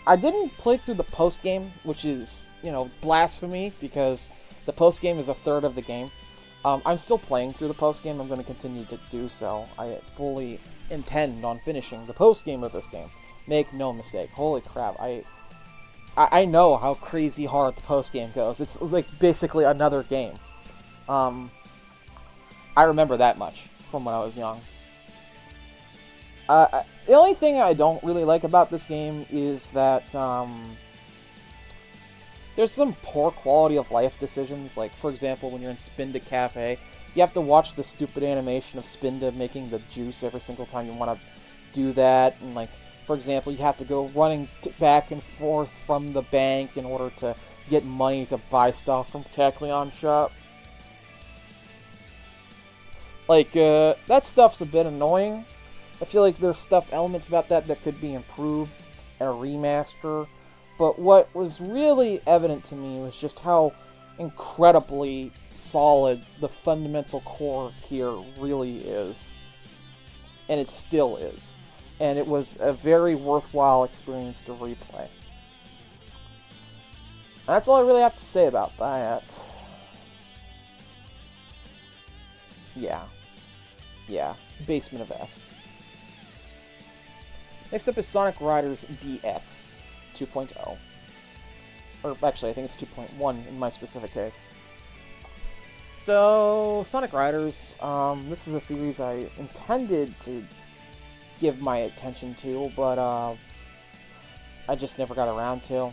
I didn't play through the post-game, which is, blasphemy, because the post-game is a third of the game. I'm still playing through the post-game. I'm going to continue to do so. I fully intend on finishing the post-game of this game. Make no mistake. Holy crap. I know how crazy hard the post-game goes. It's like basically another game. I remember that much from when I was young. The only thing I don't really like about this game is that there's some poor quality of life decisions. Like, for example, when you're in Spinda Cafe, you have to watch the stupid animation of Spinda making the juice every single time you want to do that. And, like, for example, you have to go running back and forth from the bank in order to get money to buy stuff from Cacleon Shop. Like, that stuff's a bit annoying. I feel like there's elements about that could be improved in a remaster. But what was really evident to me was just how incredibly solid the fundamental core here really is. And it still is. And it was a very worthwhile experience to replay. That's all I really have to say about that. Yeah. Basement of S. Next up is Sonic Riders DX 2.0. Or actually, I think it's 2.1 in my specific case. So, Sonic Riders, this is a series I intended to give my attention to, but I just never got around to.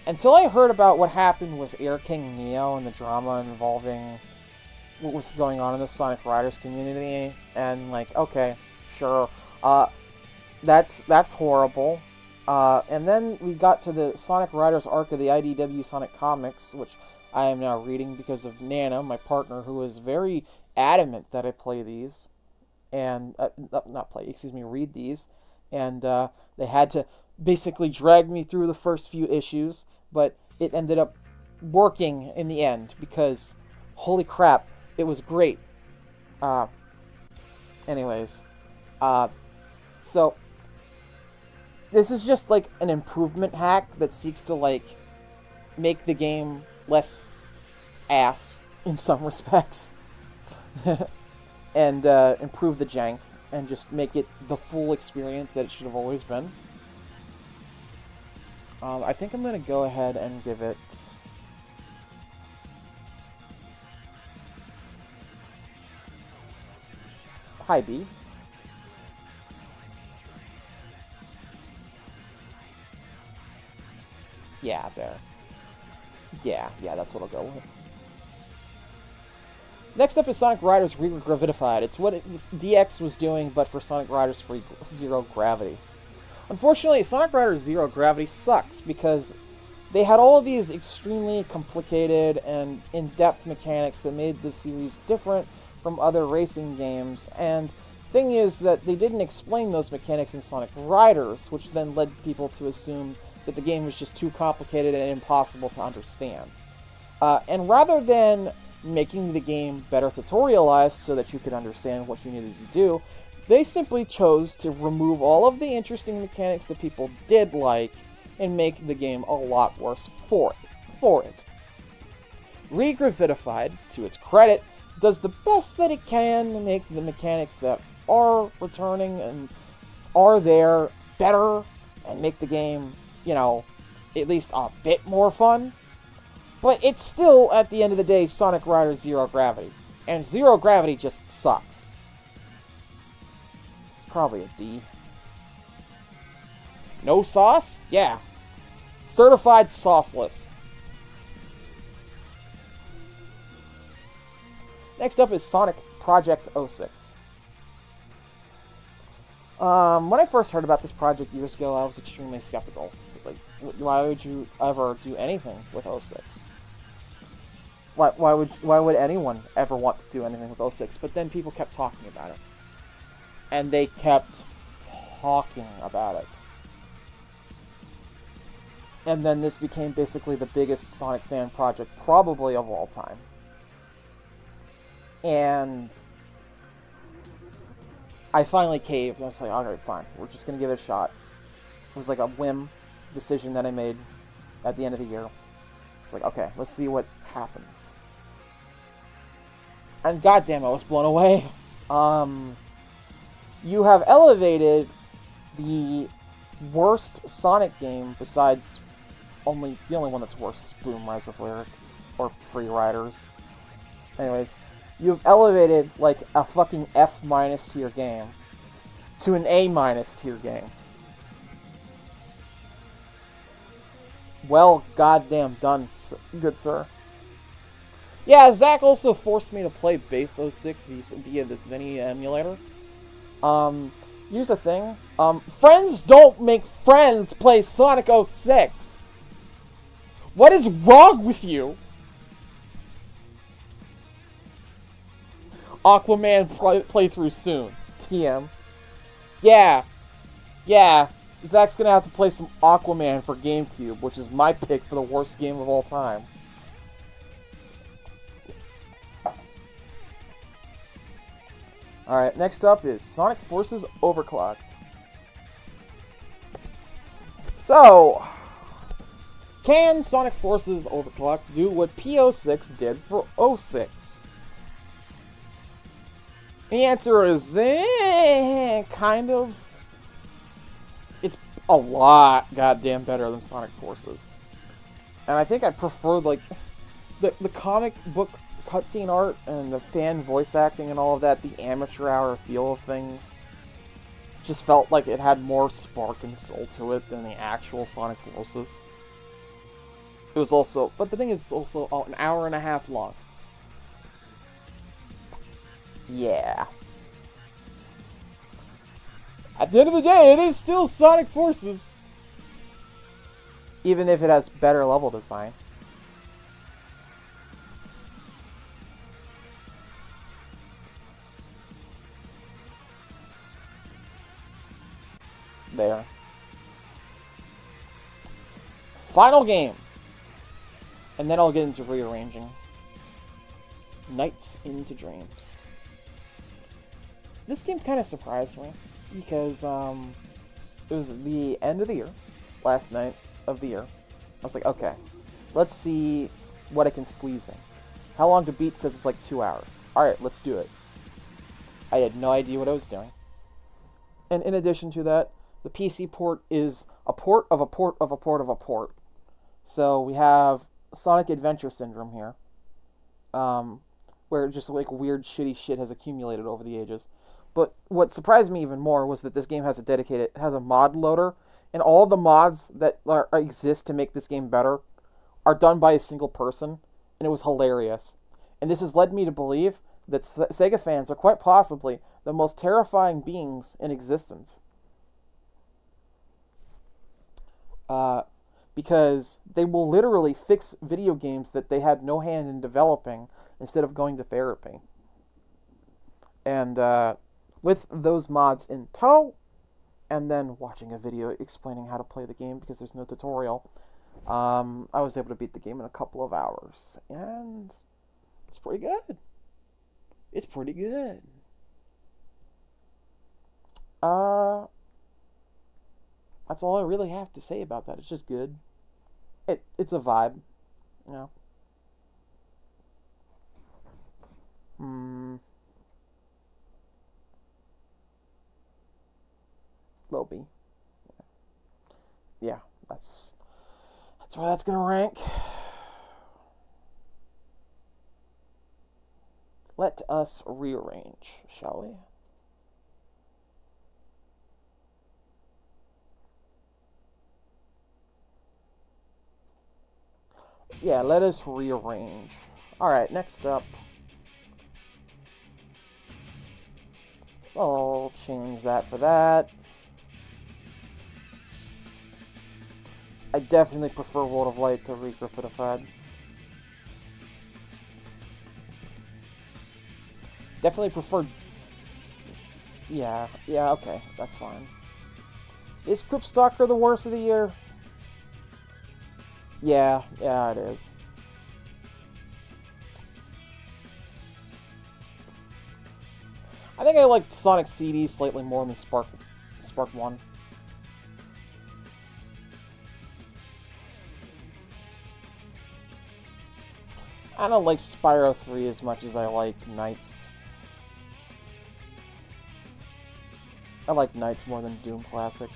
Until I heard about what happened with Air King Neo and the drama involving what was going on in the Sonic Riders community, and like, okay, sure, that's horrible. And then we got to the Sonic Riders arc of the IDW Sonic Comics, which I am now reading because of Nana, my partner, who is very adamant that I play these. And, read these. And they had to basically drag me through the first few issues, but it ended up working in the end because, holy crap, it was great. Anyways, so this is just like an improvement hack that seeks to like make the game less ass in some respects and improve the jank and just make it the full experience that it should have always been. I think I'm going to go ahead and give it high B. Yeah, there. Yeah, that's what I'll go with. Next up is Sonic Riders Regravified. It's what DX was doing, but for Sonic Riders Zero Gravity. Unfortunately, Sonic Riders Zero Gravity sucks because they had all of these extremely complicated and in-depth mechanics that made the series different from other racing games, and the thing is that they didn't explain those mechanics in Sonic Riders, which then led people to assume that the game was just too complicated and impossible to understand. And rather than making the game better tutorialized so that you could understand what you needed to do, they simply chose to remove all of the interesting mechanics that people did like and make the game a lot worse for it. Regravified, to its credit, does the best that it can to make the mechanics that are returning and are there better and make the game, at least a bit more fun. But it's still, at the end of the day, Sonic Riders Zero Gravity. And Zero Gravity just sucks. This is probably a D. No sauce? Yeah. Certified sauceless. Next up is Sonic Project 06. When I first heard about this project years ago, I was extremely skeptical. It's like, why would you ever do anything with 06? Why would anyone ever want to do anything with 06? But then people kept talking about it. And they kept talking about it. And then this became basically the biggest Sonic fan project probably of all time. And I finally caved. I was like, alright, fine. We're just going to give it a shot. It was like a whim decision that I made at the end of the year. It's like, okay, let's see what happens. And goddamn, I was blown away. You have elevated the worst Sonic game besides the only one that's worse is Boom Rise of Lyric or Free Riders. Anyways, you've elevated like a fucking F- tier game to an A- tier game. Well, goddamn done, good sir. Yeah, Zach also forced me to play Base 06 via the Zenny emulator. Here's the thing. Friends don't make friends play Sonic 06. What is wrong with you? Aquaman playthrough soon. TM. Yeah. Zach's gonna have to play some Aquaman for GameCube, which is my pick for the worst game of all time. Alright, next up is Sonic Forces Overclocked. So, can Sonic Forces Overclocked do what P06 did for 06? The answer is, kind of. It's a lot goddamn better than Sonic Forces. And I think I prefer, like, the comic book cutscene art and the fan voice acting and all of that, the amateur hour feel of things. Just felt like it had more spark and soul to it than the actual Sonic Forces. It was also, but the thing is, it's also an hour and a half long. Yeah. At the end of the day, it is still Sonic Forces. Even if it has better level design. There. Final game. And then I'll get into rearranging. Nights into Dreams. This game kind of surprised me because it was the end of the year, last night of the year. I was like, okay, let's see what I can squeeze in. How long to beat says it's like 2 hours. Alright, let's do it. I had no idea what I was doing. And in addition to that, the PC port is a port of a port of a port of a port. So we have Sonic Adventure Syndrome here. Where just like weird shitty shit has accumulated over the ages. But what surprised me even more was that this game has a mod loader, and all the mods that exist to make this game better are done by a single person, and it was hilarious. And this has led me to believe that Sega fans are quite possibly the most terrifying beings in existence. Because they will literally fix video games that they had no hand in developing instead of going to therapy. And with those mods in tow, and then watching a video explaining how to play the game because there's no tutorial, I was able to beat the game in a couple of hours. And it's pretty good. It's pretty good. That's all I really have to say about that. It's just good. It's a vibe, you know. Low B. Yeah, that's where that's gonna rank. Let us rearrange, shall we? Yeah, let us rearrange. Alright, next up. I'll change that for that. I definitely prefer World of Light to Regraffified. Definitely prefer... Yeah, okay, that's fine. Is Cryptstalker the worst of the year? Yeah, it is. I think I liked Sonic CD slightly more than Spark 1. I don't like Spyro 3 as much as I like Knights. I like Knights more than Doom Classic.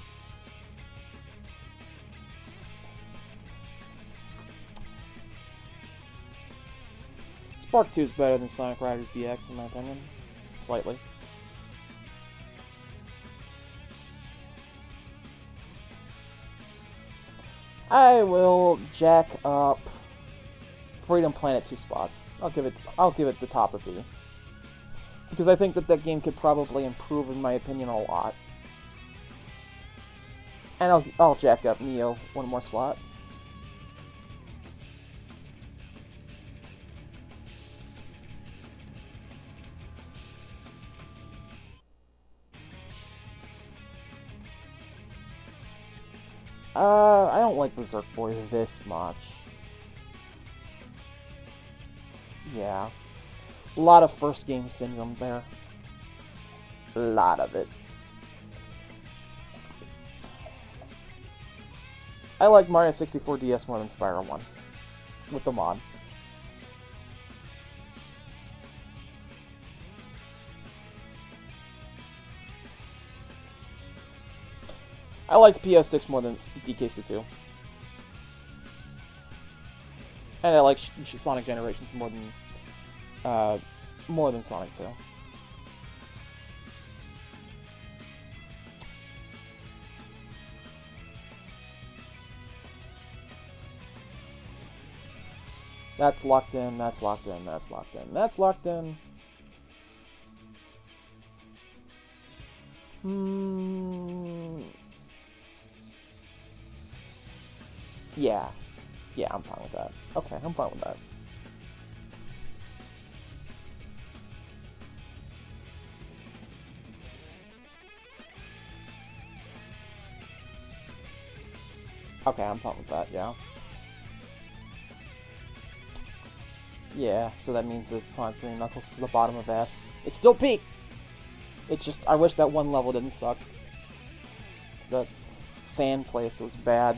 Spark 2 is better than Sonic Riders DX in my opinion. Slightly. I will jack up Freedom Planet 2 spots. I'll give it the top of B. Because I think that game could probably improve, in my opinion, a lot. And I'll jack up Neo one more spot. I don't like Berserk Boy this much. Yeah. A lot of first game syndrome there. A lot of it. I like Mario 64 DS more than Spyro 1. With the mod. I liked PS6 more than DKC2. And I like Sonic Generations more than Sonic 2. That's locked in, that's locked in, that's locked in, that's locked in. Yeah, I'm fine with that. Okay, I'm fine with that. Okay, I'm fine with that, yeah. Yeah, so that means that Sonic 3 Knuckles is the bottom of S. It's still peak! It's just, I wish that one level didn't suck. The sand place was bad.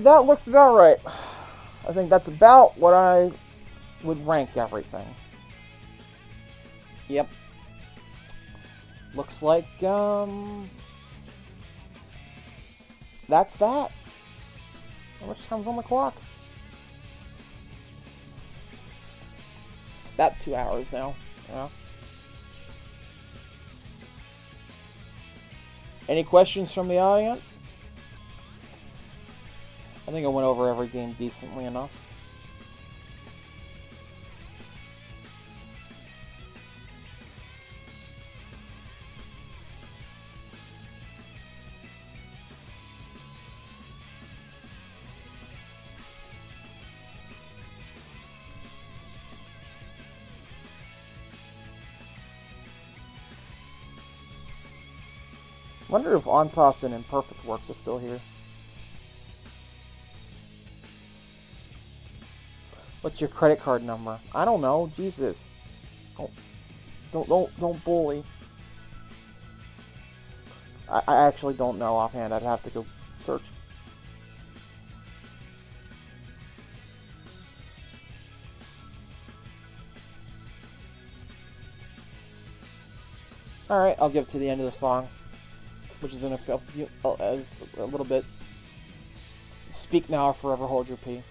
That looks about right. I think that's about what I would rank everything. Yep. Looks like, that's that. How much time's on the clock? About 2 hours now. Yeah. Any questions from the audience? I think I went over every game decently enough. Wonder if Ontos and Imperfect Works are still here. What's your credit card number? I don't know. Jesus. Don't bully. I actually don't know offhand. I'd have to go search. Alright, I'll give it to the end of the song, which is in as a little bit. Speak now or forever hold your pee.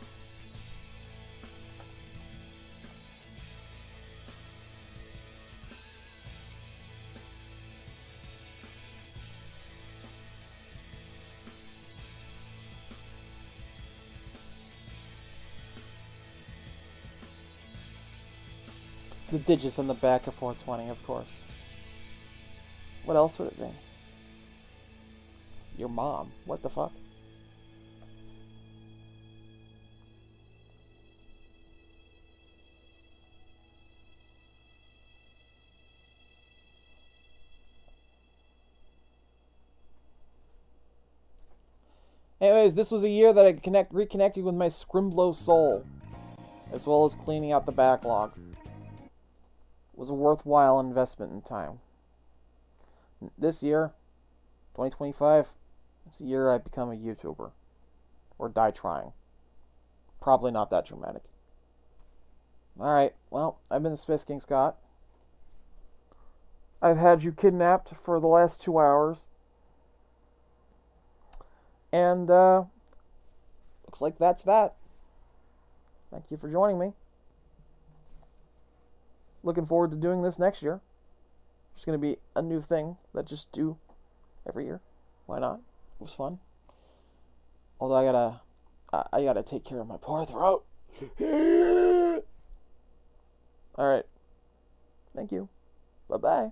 The digits on the back of 420, of course. What else would it be? Your mom. What the fuck? Anyways, this was a year that I reconnected with my Scrimblow soul, as well as cleaning out the backlog. It was a worthwhile investment in time. This year, 2025, it's the year I become a YouTuber. Or die trying. Probably not that dramatic. Alright, well, I've been the Space King Scott. I've had you kidnapped for the last 2 hours. And, looks like that's that. Thank you for joining me. Looking forward to doing this next year. It's going to be a new thing that I just do every year. Why not? It was fun. Although I gotta take care of my poor throat. Alright. Thank you. Bye-bye.